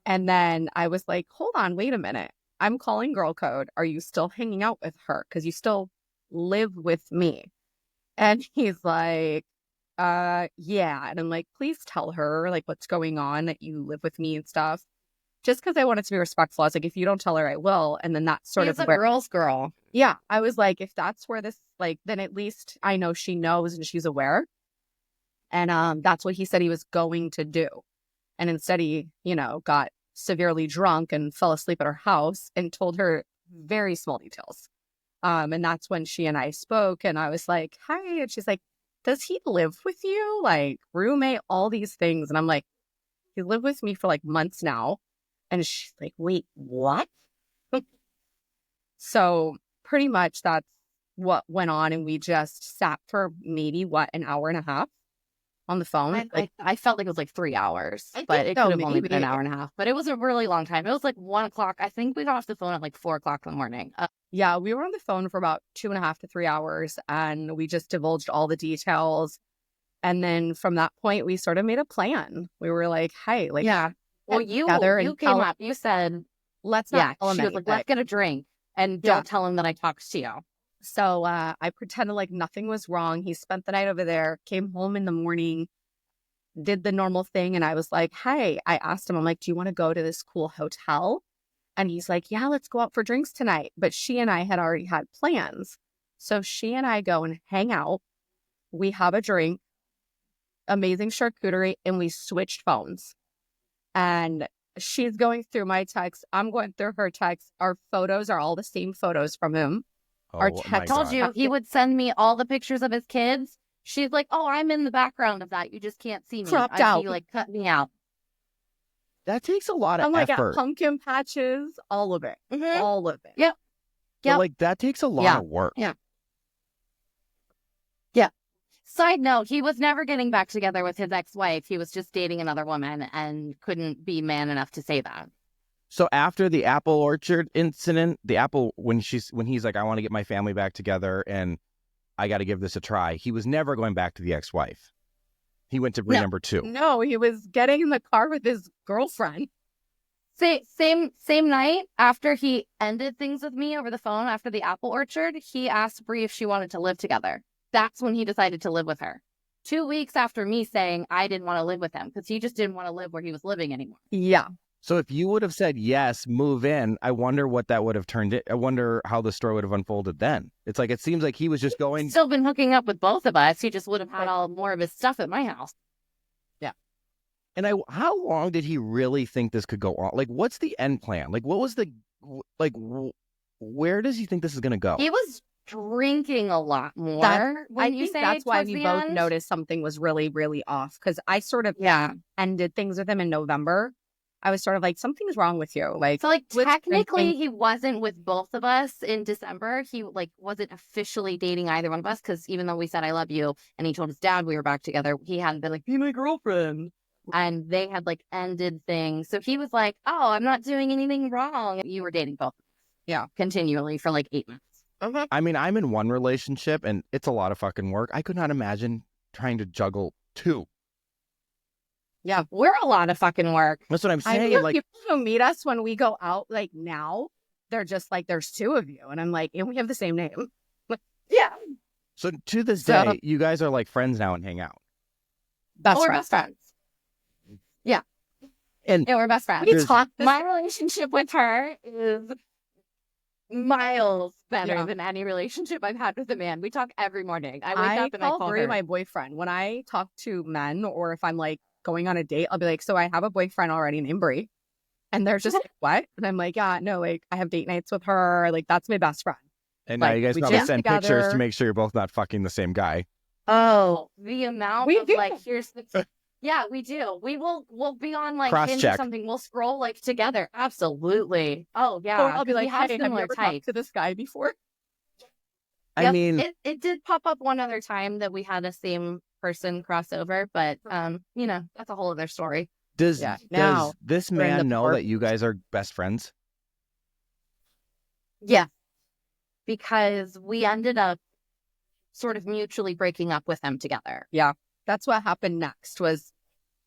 And then I was like, hold on, wait a minute. I'm calling girl code. Are you still hanging out with her? Because you still live with me. And he's like, yeah. And I'm like, please tell her like what's going on, that you live with me and stuff. Just because I wanted to be respectful. I was like, if you don't tell her, I will. And then that's sort of a girl's girl. Yeah. I was like, if that's where this, like, then at least I know she knows and she's aware. And that's what he said he was going to do. And instead he, got severely drunk and fell asleep at her house and told her very small details. And that's when she and I spoke, and I was like, hi. And she's like, does he live with you? Like, roommate, all these things. And I'm like, he lived with me for like months now. And she's like, wait, what? So pretty much that's what went on. And we just sat for maybe an hour and a half on the phone. I felt like it was like 3 hours, but it could have only been an hour and a half. But it was a really long time. It was like 1 o'clock. I think we got off the phone at like 4 o'clock in the morning. Yeah, we were on the phone for about 2.5 to 3 hours, and we just divulged all the details. And then from that point, we sort of made a plan. We were like, hey, like, yeah. Well, you came up. You said, let's not. Yeah, she was like, let's get a drink, and don't tell him that I talked to you. So I pretended like nothing was wrong. He spent the night over there, came home in the morning, did the normal thing. And I was like, hey, I asked him, I'm like, do you want to go to this cool hotel? And he's like, yeah, let's go out for drinks tonight. But she and I had already had plans. So she and I go and hang out. We have a drink, amazing charcuterie, and we switched phones. And she's going through my text. I'm going through her text. Our photos are all the same photos from him. Our Oh my text Told God. you he would send me all the pictures of his kids. She's like, "Oh, I'm in the background of that. You just can't see me." Cropped out. He like cut me out. That takes a lot of I'm like at effort. pumpkin patches, all of it. Mhm. All of it. Yep. So, Yep. like, that takes a lot Yeah. of work. Yeah. Side note, he was never getting back together with his ex-wife. He was just dating another woman and couldn't be man enough to say that. So after the apple orchard incident, when he's like, I want to get my family back together and I got to give this a try, he was never going back to the ex-wife. He went to Bree No. number 2. No, he was getting in the car with his girlfriend. Same night after he ended things with me over the phone after the apple orchard, he asked Bree if she wanted to live together. That's when he decided to live with her. 2 weeks after me saying I didn't want to live with him because he just didn't want to live where he was living anymore. Yeah. So if you would have said yes, move in, I wonder what that would have turned it. I wonder how the story would have unfolded then. It's like, it seems like he was just going. Still been hooking up with both of us. He just would have had all more of his stuff at my house. And how long did he really think this could go on? Like, what's the end plan? Like, what was where does he think this is going to go? He was drinking a lot more. I think that's why we both end. noticed something was really, really off. Because I sort of Yeah. ended things with him in November. I was sort of like, something's wrong with you. Like, So like with technically drinking- he wasn't with both of us in December. He like wasn't officially dating either one of us because even though we said I love you and he told his dad we were back together, he hadn't been like, be my girlfriend. And they had like ended things. So he was like, oh, I'm not doing anything wrong. You were dating both. Yeah. Continually for like 8 months. I mean, I'm in one relationship and it's a lot of fucking work. I could not imagine trying to juggle 2. Yeah. We're a lot of fucking work. That's what I'm I saying. feel Like, people who meet us when we go out, like now, they're just like, there's 2 of you. And I'm like, and we have the same name. Yeah. so to this So- day, you guys are like friends now and hang out. That's We're right. best friends. Yeah. And Yeah, we're best friends. We There's- talk. My relationship with her is miles better Yeah. than any relationship I've had with a man. We talk every morning. I wake up and I call call Bree her. my boyfriend. When I talk to men or if I'm like going on a date, I'll be like, so I have a boyfriend already named Bree. And they're just like, what? And I'm like, yeah, no, like I have date nights with her. Like that's my best friend. now Like, you guys we probably just send pictures together. to make sure you're both not fucking the same guy. Oh, the amount We of do. like, here's the. Yeah, we do. We'll be on like Hinge or Cross-check. something. We'll scroll like together. Absolutely. Oh yeah. Or I'll be 'cause we like, have hey, have you similar ever types. talked to this guy before? I Yep, mean, it did pop up one other time that we had the same person crossover, but that's a whole other story. does now this we're in the man know park. that you guys are best friends? Yeah. Because we ended up sort of mutually breaking up with him together. That's what happened next was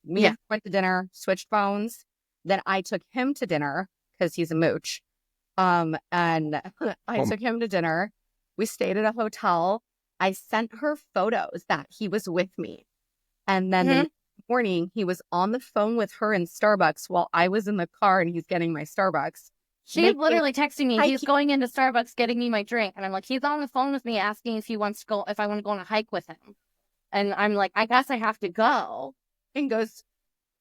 me Yeah. and him went to dinner, switched phones. Then I took him to dinner because he's a mooch. And I took him to dinner. We stayed at a hotel. I sent her photos that he was with me. And then the next morning, he was on the phone with her in Starbucks while I was in the car and he's getting my Starbucks. She's Making- literally texting me. I He's keep- going into Starbucks getting me my drink. And I'm like, he's on the phone with me asking if I want to go on a hike with him. And I'm like, I guess I have to go. And goes,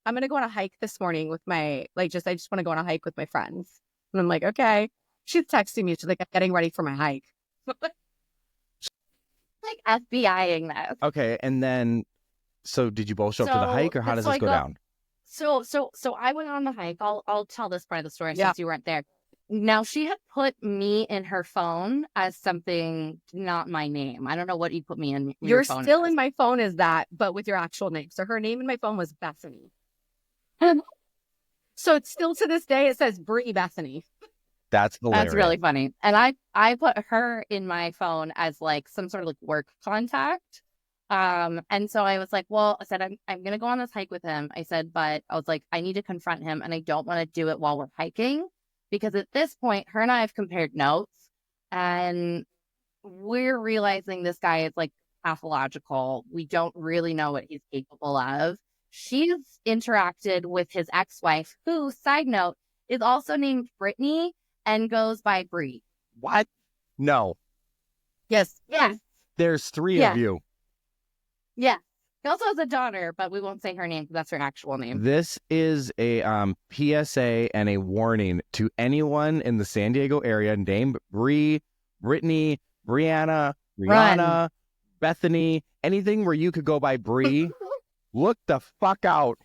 I'm going to go on a hike this morning with I just want to go on a hike with my friends. And I'm like, okay. She's texting me. She's like, I'm getting ready for my hike. Like FBIing this. Okay, and then, so did you both show up to the So- hike, or how does so this I go go- down? So I went on the hike. I'll tell this part of the story Yeah. since you weren't there. Now she had put me in her phone as something not my name. I don't know what you put me in. Your You're phone still as. in my phone as that, but with your actual name. So her name in my phone was Bethany. So it's still to this day, it says Bree Bethany. That's hilarious. That's really funny. And I put her in my phone as like some sort of like work contact. And so I was like, well, I said, I'm gonna go on this hike with him. I said, but I was like, I need to confront him and I don't want to do it while we're hiking because at this point, her and I have compared notes and we're realizing this guy is like pathological. We don't really know what he's capable of. She's interacted with his ex-wife, who, side note, is also named Brittany and goes by Bree. What? No, Yes. Yes. there's 3 Yeah. of you. Yeah. He also has a daughter, but we won't say her name because that's her actual name. This is a PSA and a warning to anyone in the San Diego area named Bree, Brittany, Brianna, Run. Rihanna, Bethany, anything where you could go by Bree, look the fuck out.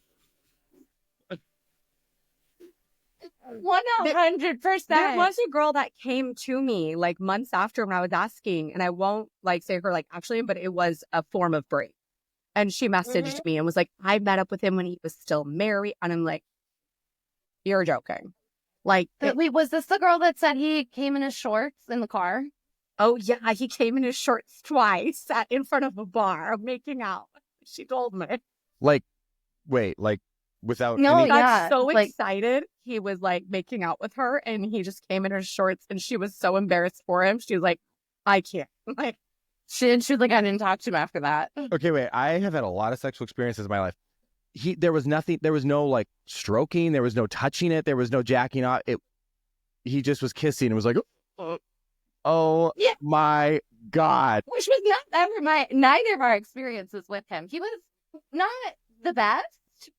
100%. There was a girl that came to me like months after when I was asking, and I won't like say her like actually, but it was a form of Bree. And she messaged me and was like, I met up with him when he was still married. And I'm like, you're joking. Like, Wait, was this the girl that said he came in his shorts in the car? oh, yeah, he came in his shorts twice, sat in front of a bar making out. She told me. Like, wait, like without No, any... Got yeah, so like- excited. He was like making out with her and he just came in his shorts and she was so embarrassed for him. She was like, I can't. Like, She was like, I didn't talk to him after that. Okay, wait. I have had a lot of sexual experiences in my life. There was nothing. There was no like stroking. There was no touching it. There was no jacking off. He just was kissing and was like, oh Yeah. my God. Which was not ever neither of our experiences with him. He was not the best,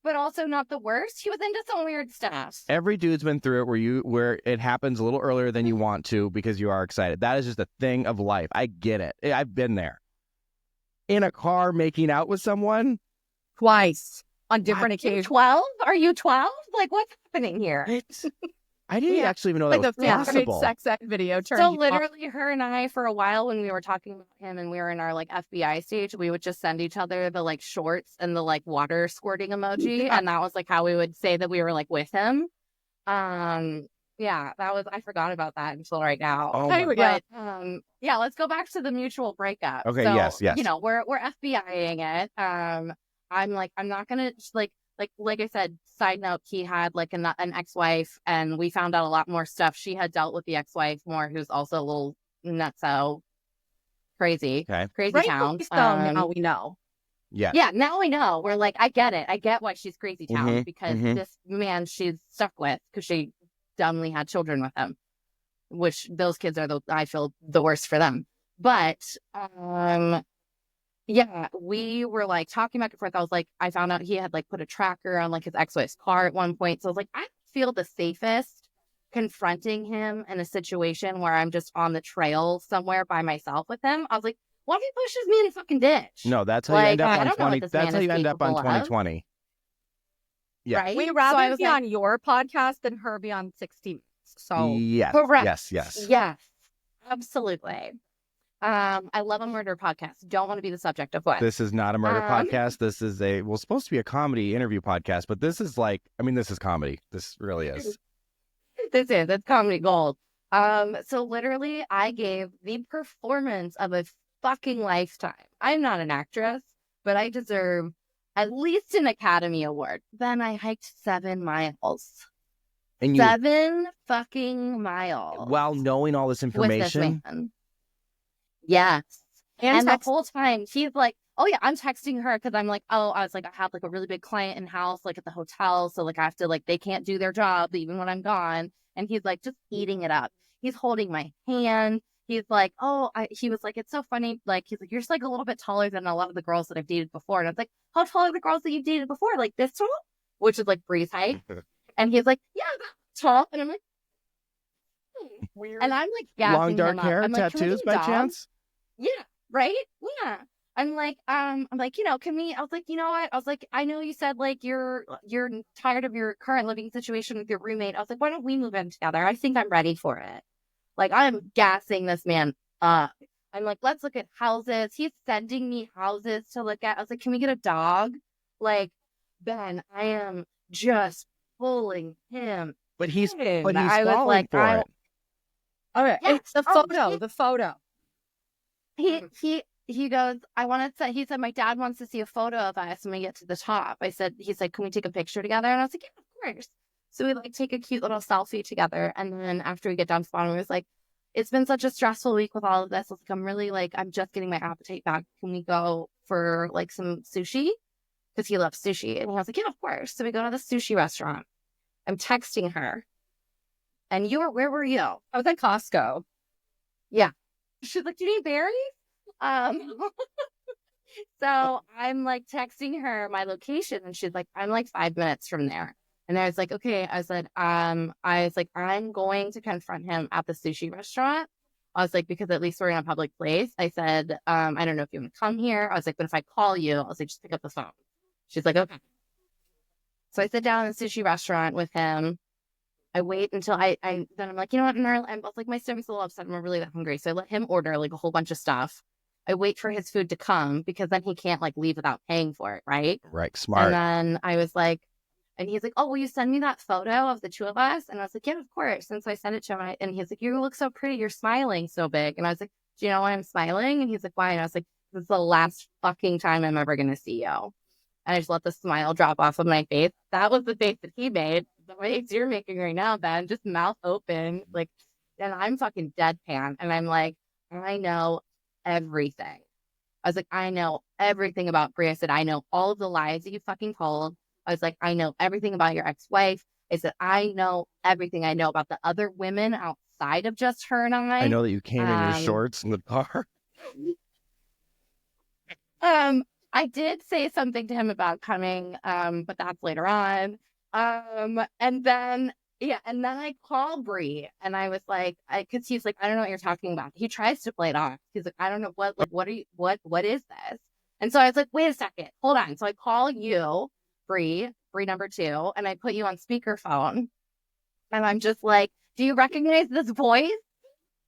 but also not the worst. He was into some weird stuff. Every dude's been through it where it happens a little earlier than you want to because you are excited. That is just a thing of life. I get it. I've been there. In a car making out with someone. twice on different occasions. 12? Are you 12? Like, what's happening here? I didn't actually even know Like that the was favorite possible. sex ed video turned So you on. literally her and I, for a while when we were talking about him and we were in our like FBI stage, we would just send each other the like shorts and the like water squirting emoji. And that was like how we would say that we were like with him. Yeah, I forgot about that until right now. Oh my But yeah, let's go back to the mutual breakup. Okay, So, yes. You know, we're FBIing it. I'm like, I'm not gonna like I said, side note, he had like an ex-wife and we found out a lot more stuff. She had dealt with the ex-wife more, who's also a little nutso crazy. Okay. Crazy Right, town. so now we know. Yeah. Yeah, now we know. We're like, I get it. I get why she's crazy town because this man she's stuck with because she dumbly had children with him, which those kids are I feel the worst for them. But yeah, we were like talking back and forth. I was like, I found out he had like put a tracker on like his ex-wife's car at one point. So I was like, I feel the safest confronting him in a situation where I'm just on the trail somewhere by myself with him. I was like, what if he pushes me in a fucking ditch? No, that's how you end up on 20. That's how you end up on 2020. Yeah. Right? We So rather I was be like, on your podcast than her be on 60 Minutes. So Yes. correct. Yes. Yes, absolutely. I love a murder podcast. Don't want to be the subject of one. This is not a murder podcast. This is supposed to be a comedy interview podcast, but this is like, I mean, this is comedy. This really is. It's comedy gold. So literally I gave the performance of a fucking lifetime. I'm not an actress, but I deserve at least an Academy Award. Then I hiked 7 miles. And you 7 fucking miles. while knowing all this With information. this man. Yes. And the text- whole time she's like, oh yeah, I'm texting her because I'm like, oh, I was like, I have like a really big client in house, like at the hotel. So like I have to like, they can't do their job even when I'm gone. And he's like, just eating it up. He's holding my hand. He's like, he was like, it's so funny. Like, he's like, you're just like a little bit taller than a lot of the girls that I've dated before. And I was like, how tall are the girls that you've dated before? Like this tall? Which is like Bree's height. And he's like, yeah, that's tall. And I'm like, Weird. and I'm like, gassing Long dark him up. hair, I'm like, can we tattoos get by a dog? chance? Yeah, right? Yeah. I'm like, you know, I was like, you know what? I was like, I know you said like you're tired of your current living situation with your roommate. I was like, why don't we move in together? I think I'm ready for it. Like, I'm gassing this man up. I'm like, let's look at houses. He's sending me houses to look at. I was like, can we get a dog? Like, Ben, I am just pulling him. But he's in. I was falling like, for it. Okay, Yeah. it's the Oh, photo. The photo. He goes, he said, my dad wants to see a photo of us when we get to the top. He said, can we take a picture together? And I was like, yeah, of course. So we like take a cute little selfie together. And then after we get done spawning, we was like, it's been such a stressful week with all of this. I was like, I'm just getting my appetite back. Can we go for like some sushi? Because he loves sushi. And I was like, yeah, of course. So we go to the sushi restaurant. I'm texting her. And where were you? I was at Costco. Yeah. She's like, do you need berries? So I'm like texting her my location and she's like, I'm like 5 minutes from there. And I was like, okay. I said, I'm going to confront him at the sushi restaurant. I was like, because at least we're in a public place. I said, I don't know if you want to come here. I was like, but if I call you, I was like, just pick up the phone. She's like, okay. So I sit down in a sushi restaurant with him. I wait until then I'm like, you know what, Gnarl, I was like, my stomach's a little upset. I'm really that hungry. So I let him order like a whole bunch of stuff. I wait for his food to come because then he can't like leave without paying for it, right? Right, smart. And then I was like, and he's like, oh, will you send me that photo of the two of us? And I was like, yeah, of course. And so I sent it to him. And he's like, you look so pretty. You're smiling so big. And I was like, do you know why I'm smiling? And he's like, why? And I was like, this is the last fucking time I'm ever going to see you. And I just let the smile drop off of my face. That was the face that he made. The face you're making right now, Ben, just mouth open. Like, and I'm fucking deadpan. And I'm like, I know everything. I was like, I know everything about Bree. I said, I know all of the lies that you fucking told. I was like, I know everything about your ex-wife. I said, I know everything I know about the other women outside of just her and I. I know that you came in your shorts in the car. I did say something to him about coming, but that's later on. And then I call Bree and I was like, cause he's like, I don't know what you're talking about. He tries to play it off. He's like, I don't know what is this? And so I was like, wait a second, hold on. So I call you, Bree number 2, and I put you on speakerphone. And I'm just like, do you recognize this voice?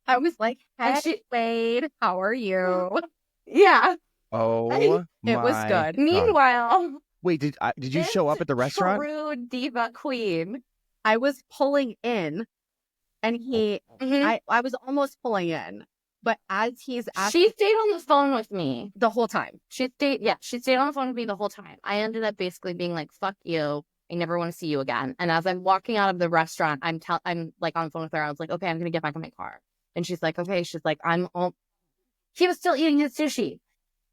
I was like, hey, Wade, how are you? Yeah. Oh, it was good. Meanwhile, wait, did you show up at the restaurant? True diva queen. I was pulling in, and I was almost pulling in, but as he's asking, she stayed on the phone with me the whole time. She stayed on the phone with me the whole time. I ended up basically being like, "Fuck you. I never want to see you again." And as I'm walking out of the restaurant, I'm like on the phone with her. I was like, "Okay, I'm gonna get back in my car." And she's like, "Okay." She's like, He was still eating his sushi.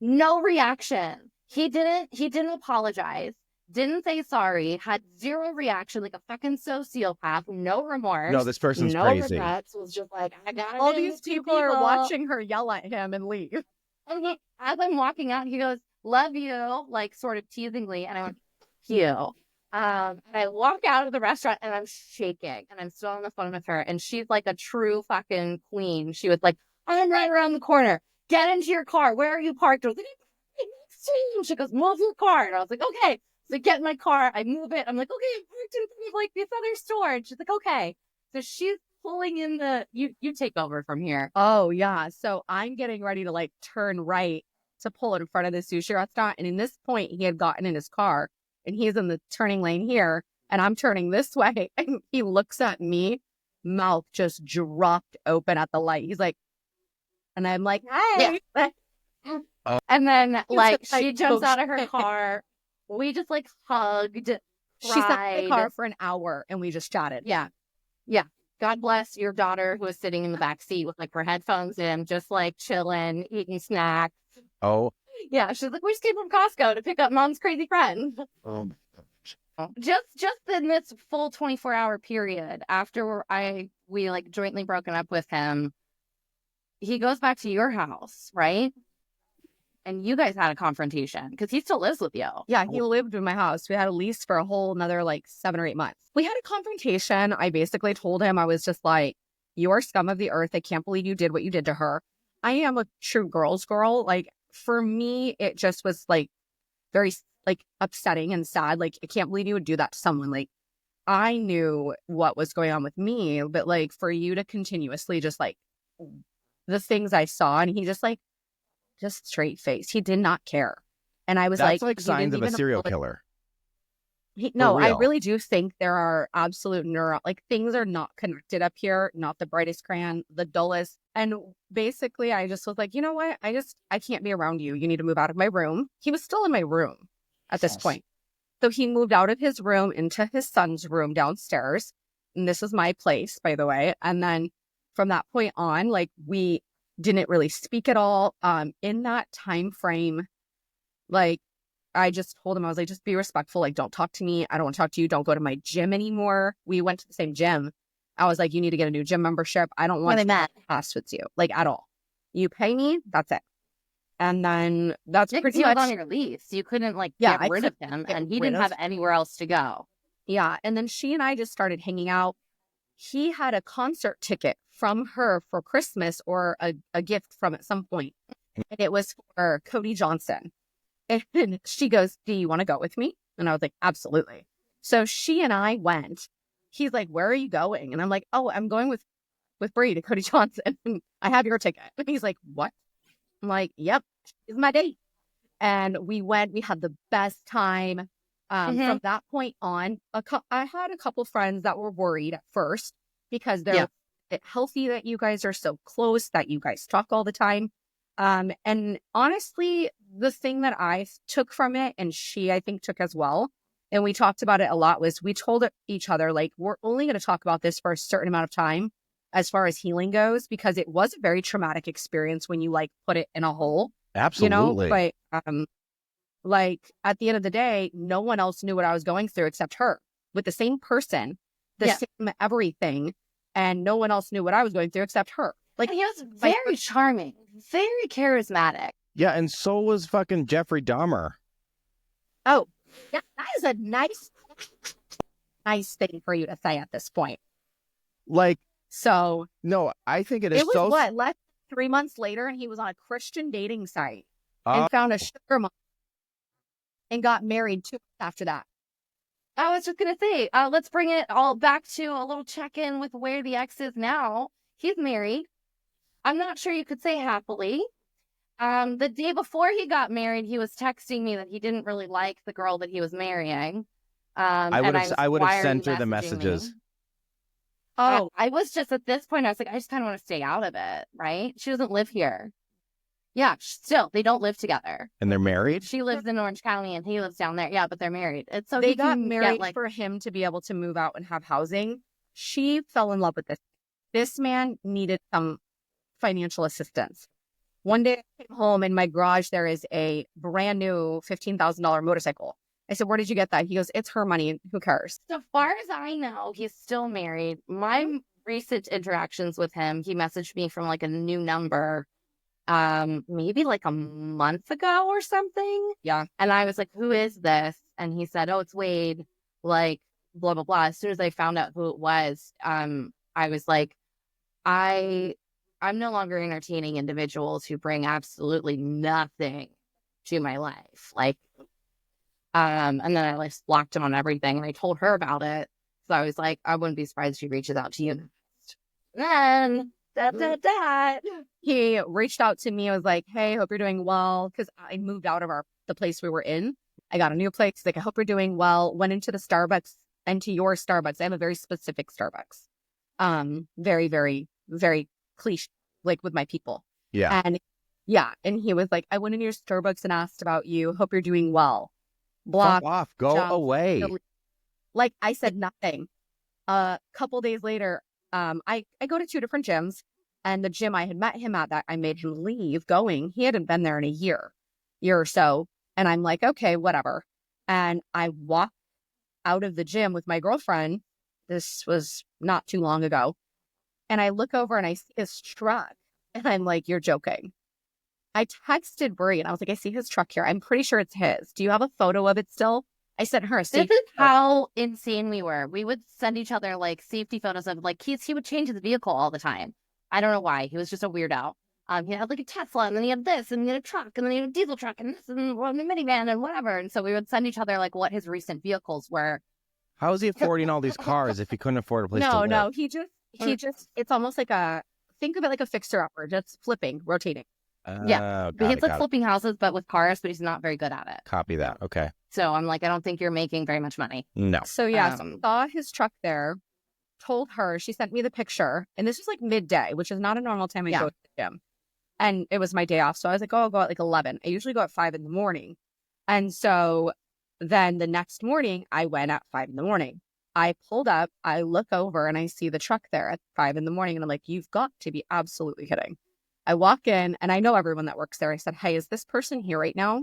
No reaction. He didn't apologize. Didn't say sorry. Had zero reaction, like a fucking sociopath. No remorse. No, this person's no crazy. Regrets. Was just like, I got it. All these people are watching her yell at him and leave. And as I'm walking out, he goes, "Love you," like sort of teasingly, and I went, "You." And I walk out of the restaurant and I'm shaking, and I'm still on the phone with her, and she's like a true fucking queen. She was like, "I'm right around the corner. Get into your car. Where are you parked?" I was like, she goes, "Move your car." And I was like, "Okay." So I get in my car, I move it. I'm like, "Okay, I'm parked in front of like this other store." And she's like, "Okay." So she's pulling in you take over from here. Oh yeah. So I'm getting ready to like turn right to pull in front of the sushi restaurant. And in this point, he had gotten in his car and he's in the turning lane here. And I'm turning this way. And he looks at me, mouth just dropped open at the light. He's like, and I'm like, "Hey." Yeah. And then like she jumps out of her car. We just like hugged. She sat in the car for an hour and we just chatted. Yeah. Yeah. God bless your daughter who was sitting in the back seat with like her headphones in, just like chilling, eating snacks. Oh. Yeah. She's like, "We just came from Costco to pick up mom's crazy friend." Oh. Just in this full 24-hour period after we like jointly broken up with him, he goes back to your house, right? And you guys had a confrontation because he still lives with you. Yeah, he lived in my house. We had a lease for a whole another like 7 or 8 months. We had a confrontation. I basically told him, I was just like, "You are scum of the earth. I can't believe you did what you did to her." I am a true girl's girl. Like for me, it just was like very like upsetting and sad. Like, I can't believe you would do that to someone. Like I knew what was going on with me, but like for you to continuously just like the things I saw, and he just like, just straight face. He did not care. And I was That's like signs of a serial killer. I really do think there are absolute things are not connected up here, not the brightest crayon, the dullest. And basically I just was like, you know what? I can't be around you. You need to move out of my room. He was still in my room at this point. So he moved out of his room into his son's room downstairs. And this is my place, by the way. And then from that point on, like we didn't really speak at all. In that time frame, like I just told him, I was like, just be respectful. Like, don't talk to me. I don't want to talk to you. Don't go to my gym anymore. We went to the same gym. I was like, you need to get a new gym membership. I don't want to pass with you, like at all. You pay me, that's it. And then that's pretty much on your lease. You couldn't get rid of him, and he didn't have anywhere else to go. Yeah. And then she and I just started hanging out. he had a concert ticket from her for Christmas or a gift from at some point. And it was for Cody Johnson. And she goes, do you want to go with me? And I was like, absolutely. So she and I went. He's like, where are you going? And I'm like, oh, I'm going with Bree to Cody Johnson. I have your ticket. And he's like, what? I'm like, yep, it's my date. And we went. We had the best time. From that point on, I had a couple friends that were worried at first because they're healthy that you guys are so close, that you guys talk all the time. And honestly, the thing that I took from it, and she, I think, took as well, and we talked about it a lot, was we told each other, like, we're only going to talk about this for a certain amount of time as far as healing goes, because it was a very traumatic experience when you, like, put it in a hole. Absolutely. You know? But, like, at the end of the day, no one else knew what I was going through except her, with the same person, the same everything, and no one else knew what I was going through except her. Like, and he was very charming, very charismatic. Yeah, and so was fucking Jeffrey Dahmer. Oh, yeah, that is a nice thing for you to say at this point. Like, so no, I think it is. It was so... what, less than 3 months later, and he was on a Christian dating site and found a sugar mom and got married 2 months after that. I was just gonna say, let's bring it all back to a little check-in with where the ex is now. He's married. I'm not sure you could say happily. The day before he got married, he was texting me that he didn't really like the girl that he was marrying. I would have sent her the messages. Oh, I was just at this point, I was like, I just kind of want to stay out of it, right? She doesn't live here. Yeah, still, they don't live together. And they're married? She lives in Orange County and he lives down there. Yeah, but they're married. And so they got married for him to be able to move out and have housing. She fell in love with this. This man needed some financial assistance. One day I came home, in my garage there is a brand new $15,000 motorcycle. I said, where did you get that? He goes, it's her money. Who cares? So far as I know, he's still married. My recent interactions with him, he messaged me from like a new number, maybe like a month ago or something. Yeah. And I was like, who is this? And he said, oh, it's Wade, like blah, blah, blah. As soon as I found out who it was, I was like, I'm no longer entertaining individuals who bring absolutely nothing to my life. Like, and then I like blocked him on everything, and I told her about it. So I was like, I wouldn't be surprised if she reaches out to you. Then he reached out to me and was like, hey, hope you're doing well. Because I moved out of the place we were in. I got a new place. He's like, I hope you're doing well. Went into the Starbucks, into your Starbucks. I have a very specific Starbucks. Very, very, very cliche, like with my people. Yeah. And he was like, I went in your Starbucks and asked about you. Hope you're doing well. Block off. Go away. Like, I said nothing. A couple days later, I go to 2 different gyms, and the gym I had met him at that I made him leave going, he hadn't been there in a year or so. And I'm like, okay, whatever. And I walked out of the gym with my girlfriend. This was not too long ago. And I look over and I see his truck, and I'm like, you're joking. I texted Bree and I was like, I see his truck here. I'm pretty sure it's his. Do you have a photo of it still? I sent her a safety. This is how insane we were. We would send each other like safety photos of like he would change his vehicle all the time. I don't know why. He was just a weirdo. He had like a Tesla, and then he had this, and he had a truck, and then he had a diesel truck, and this, and a minivan, and whatever. And so we would send each other like what his recent vehicles were. How is he affording all these cars if he couldn't afford a place to live? No, he just, it's almost like think of it like a fixer-upper, just flipping, rotating. He's like flipping houses, but with cars, but he's not very good at it. Copy that. Okay. So I'm like, I don't think you're making very much money. No. So saw his truck there, told her, she sent me the picture, and this was like midday, which is not a normal time I go to the gym. And it was my day off. So I was like, oh, I'll go at like 11. I usually go at 5 in the morning. And so then the next morning I went at 5 in the morning. I pulled up, I look over, and I see the truck there at 5 in the morning. And I'm like, you've got to be absolutely kidding. I walk in, and I know everyone that works there. I said, hey, is this person here right now?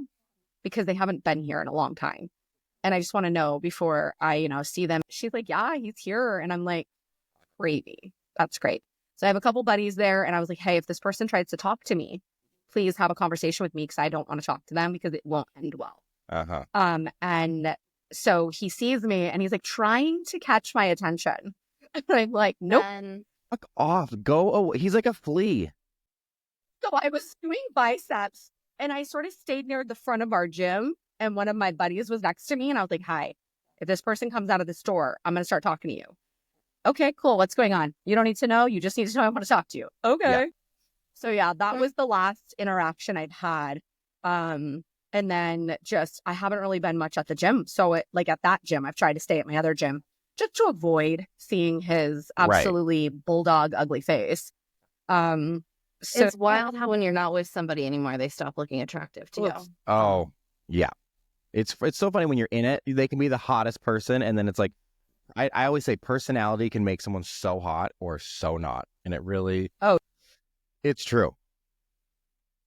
Because they haven't been here in a long time. And I just want to know before I, see them. She's like, yeah, he's here. And I'm like, crazy. That's great. So I have a couple buddies there, and I was like, hey, if this person tries to talk to me, please have a conversation with me, because I don't want to talk to them because it won't end well. Uh-huh. And so he sees me, and he's like trying to catch my attention. And I'm like, nope. And Fuck off. Go away. He's like a flea. So I was doing biceps and I sort of stayed near the front of our gym. And one of my buddies was next to me. And I was like, hi, if this person comes out of the store, I'm going to start talking to you. Okay, cool. What's going on? You don't need to know. You just need to know I want to talk to you. Okay. Yeah. So yeah, that was the last interaction I'd had. And then I haven't really been much at the gym. So at that gym, I've tried to stay at my other gym just to avoid seeing his absolutely bulldog ugly face. So it's wild how when you're not with somebody anymore, they stop looking attractive to you. Oh, yeah. It's so funny when you're in it. They can be the hottest person, and then it's like, I always say personality can make someone so hot or so not. And it really... Oh. It's true.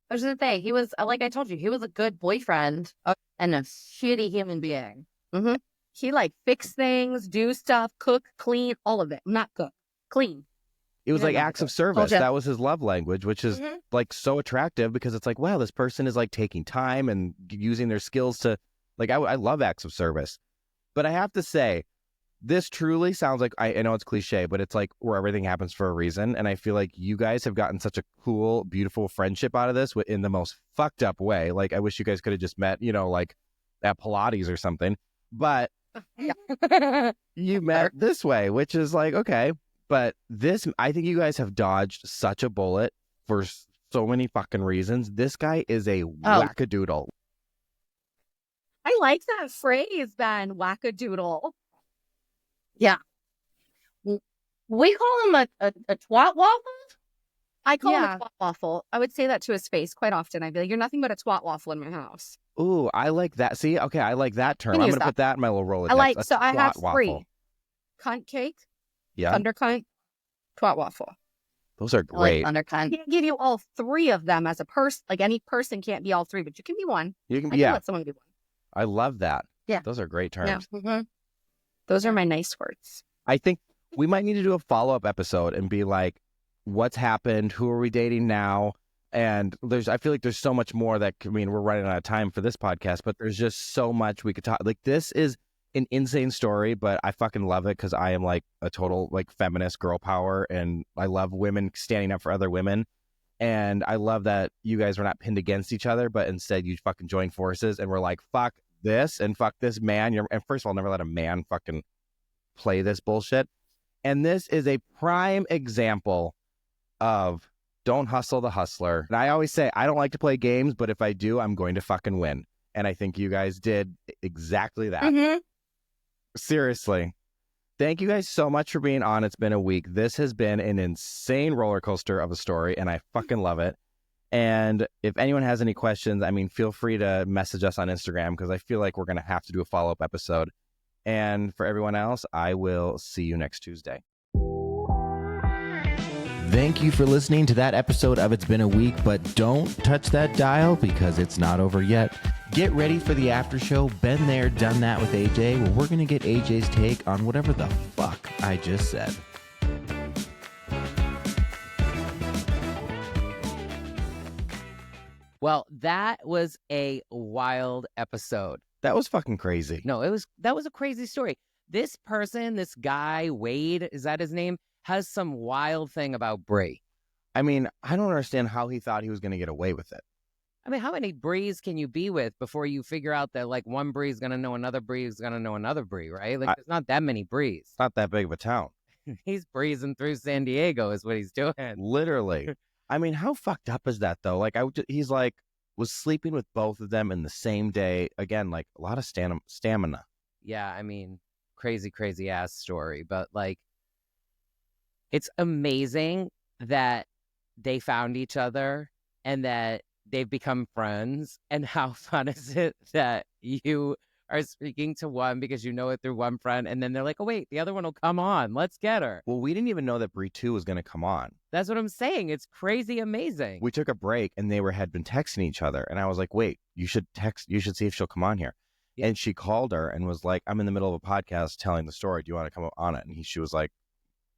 I was going to say, he was, like I told you, he was a good boyfriend and a shitty human being. Mm-hmm. He fix things, do stuff, cook, clean, all of it. Not cook, clean. It was like acts of service. That was his love language, which is like so attractive because it's like, wow, this person is like taking time and using their skills to like, I love acts of service. But I have to say, this truly sounds like, I know it's cliche, but it's like where everything happens for a reason. And I feel like you guys have gotten such a cool, beautiful friendship out of this in the most fucked up way. Like, I wish you guys could have just met, like at Pilates or something. But you met this way, which is like, okay. But I think you guys have dodged such a bullet for so many fucking reasons. This guy is a wackadoodle. I like that phrase, Ben, wackadoodle. Yeah. We call him a twat waffle. I call him a twat waffle. I would say that to his face quite often. I'd be like, you're nothing but a twat waffle in my house. Ooh, I like that. See, okay, I like that term. I'm going to put that in my little Rolodex. I have three. Cunt cake. Yeah. Undercunt. Twat waffle. Those are great. Undercunt. I can't give you all three of them as a person. Like any person can't be all three, but you can be one. You can I can let someone be one. I love that. Yeah. Those are great terms. Yeah. Mm-hmm. Those are my nice words. I think we might need to do a follow-up episode and be like, what's happened? Who are we dating now? And I feel like there's so much more we're running out of time for this podcast, but there's just so much we could talk. Like, this is an insane story, but I fucking love it because I am like a total like feminist girl power, and I love women standing up for other women. And I love that you guys were not pinned against each other, but instead you fucking joined forces and were like, fuck this and fuck this man. And first of all, never let a man fucking play this bullshit. And this is a prime example of don't hustle the hustler. And I always say, I don't like to play games, but if I do, I'm going to fucking win. And I think you guys did exactly that. Mm-hmm. Seriously. Thank you guys so much for being on. It's been a week. This has been an insane roller coaster of a story, and I fucking love it. And if anyone has any questions, feel free to message us on Instagram because I feel like we're going to have to do a follow-up episode. And for everyone else, I will see you next Tuesday. Thank you for listening to that episode of It's Been a Week, but don't touch that dial because it's not over yet. Get ready for the after show. Been there, done that with AJ. Well, we're going to get AJ's take on whatever the fuck I just said. Well, that was a wild episode. That was fucking crazy. No, that was a crazy story. This person, this guy, Wade, is that his name, has some wild thing about Bree. I don't understand how he thought he was going to get away with it. How many Brees can you be with before you figure out that like one Bree is going to know another Bree is going to know another Bree, right? Like there's not that many Brees. It's not that big of a town. He's breezing through San Diego is what he's doing. Literally. How fucked up is that though? Like he's like was sleeping with both of them in the same day. Again, like a lot of stamina. Yeah, crazy ass story, but like it's amazing that they found each other and that they've become friends. And how fun is it that you are speaking to one because you know it through one friend, and then they're like, oh wait, the other one will come on, let's get her. Well, we didn't even know that Bree 2 was going to come on. That's what I'm saying. It's crazy amazing. We took a break and they had been texting each other, and I was like, wait, you should see if she'll come on here. Yeah. And she called her and was like, I'm in the middle of a podcast telling the story, do you want to come on it? And she was like,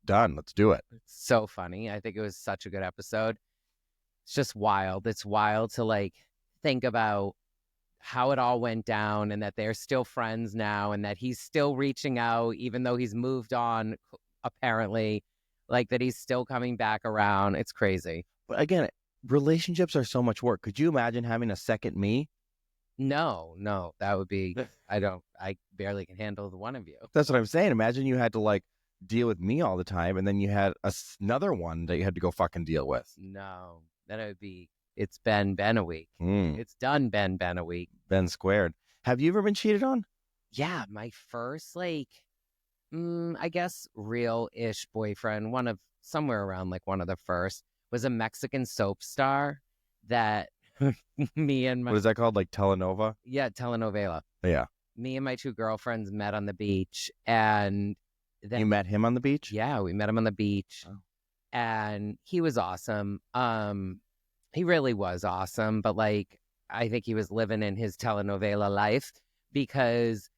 done, let's do it. It's so funny. I think it was such a good episode. It's just wild. It's wild to like think about how it all went down and that they're still friends now and that he's still reaching out even though he's moved on apparently, like that he's still coming back around. It's crazy. But again, relationships are so much work. Could you imagine having a second me? No, that would be, I barely can handle the one of you. That's what I'm saying. Imagine you had to like deal with me all the time, and then you had another one that you had to go fucking deal with. No, then it would be, it's been a week. It's done been a week. Ben squared. Have you ever been cheated on? Yeah, my first, like, I guess real-ish boyfriend, somewhere around like one of the first, was a Mexican soap star that me and my... What is that called? Like telenovela? Yeah, telenovela. Yeah. Me and my two girlfriends met on the beach, and then... You met him on the beach? Yeah, we met him on the beach, and he was awesome. He really was awesome, but like, I think he was living in his telenovela life, because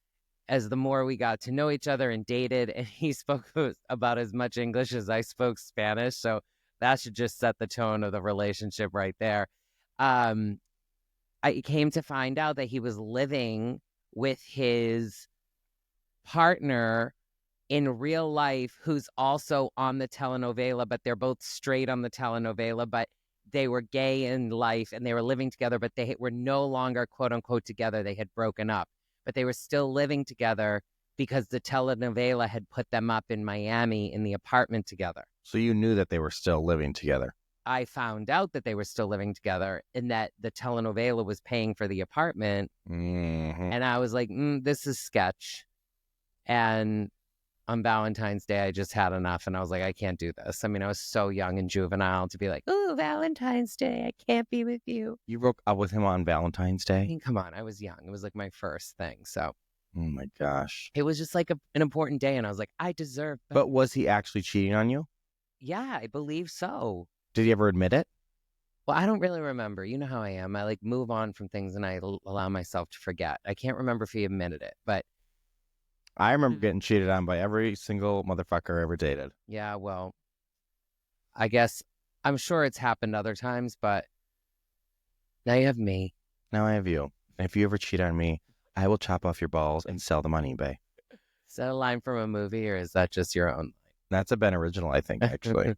as the more we got to know each other and dated, and he spoke about as much English as I spoke Spanish, so that should just set the tone of the relationship right there. I came to find out that he was living with his partner in real life, who's also on the telenovela, but they're both straight on the telenovela, but they were gay in life and they were living together, but they were no longer quote unquote together. They had broken up, but they were still living together because the telenovela had put them up in Miami in the apartment together. So you knew that they were still living together. I found out that they were still living together and that the telenovela was paying for the apartment. Mm-hmm. And I was like, this is sketch. And on Valentine's Day, I just had enough. And I was like, I can't do this. I mean, I was so young and juvenile to be like, oh, Valentine's Day, I can't be with you. You broke up with him on Valentine's Day? I mean, come on. I was young. It was like my first thing. So. Oh, my gosh. It was just like an important day. And I was like, I deserve better. But was he actually cheating on you? Yeah, I believe so. Did he ever admit it? Well, I don't really remember. You know how I am. I like move on from things and I allow myself to forget. I can't remember if he admitted it, but. I remember getting cheated on by every single motherfucker I ever dated. Yeah, well, I guess I'm sure it's happened other times, but now you have me. Now I have you. And if you ever cheat on me, I will chop off your balls and sell them on eBay. Is that a line from a movie or is that just your own? That's a Ben original, I think, actually.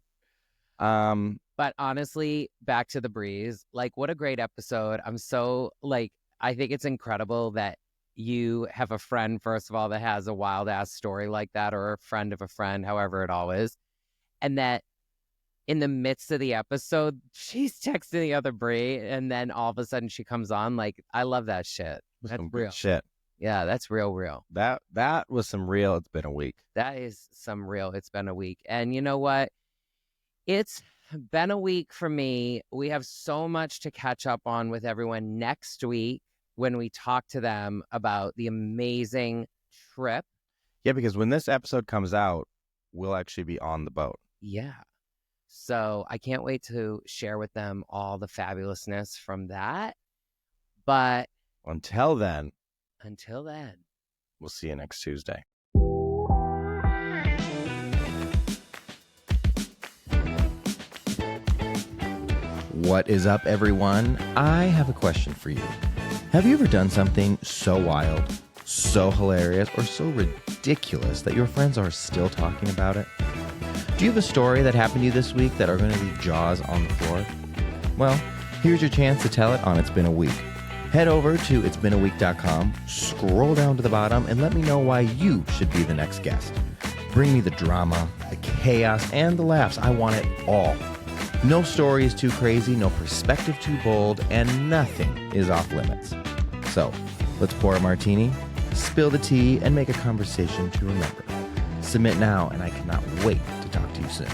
But honestly, back to the Breeze, like what a great episode. I'm so like, I think it's incredible that you have a friend, first of all, that has a wild ass story like that, or a friend of a friend, however it all is. And that in the midst of the episode, she's texting the other Bree, and then all of a sudden she comes on. Like, I love that shit. That's some real shit. Yeah, that's real. That was some real, it's been a week. That is some real, it's been a week. And you know what? It's been a week for me. We have so much to catch up on with everyone next week when we talk to them about the amazing trip. Yeah, because when this episode comes out, we'll actually be on the boat. Yeah. So I can't wait to share with them all the fabulousness from that. But until then, we'll see you next Tuesday. What is up, everyone? I have a question for you. Have you ever done something so wild, so hilarious, or so ridiculous that your friends are still talking about it? Do you have a story that happened to you this week that are going to leave jaws on the floor? Well, here's your chance to tell it on It's Been a Week. Head over to itsbeenaweek.com, scroll down to the bottom, and let me know why you should be the next guest. Bring me the drama, the chaos, and the laughs. I want it all. No story is too crazy, no perspective too bold, and nothing is off limits. So, let's pour a martini, spill the tea, and make a conversation to remember. Submit now, and I cannot wait to talk to you soon.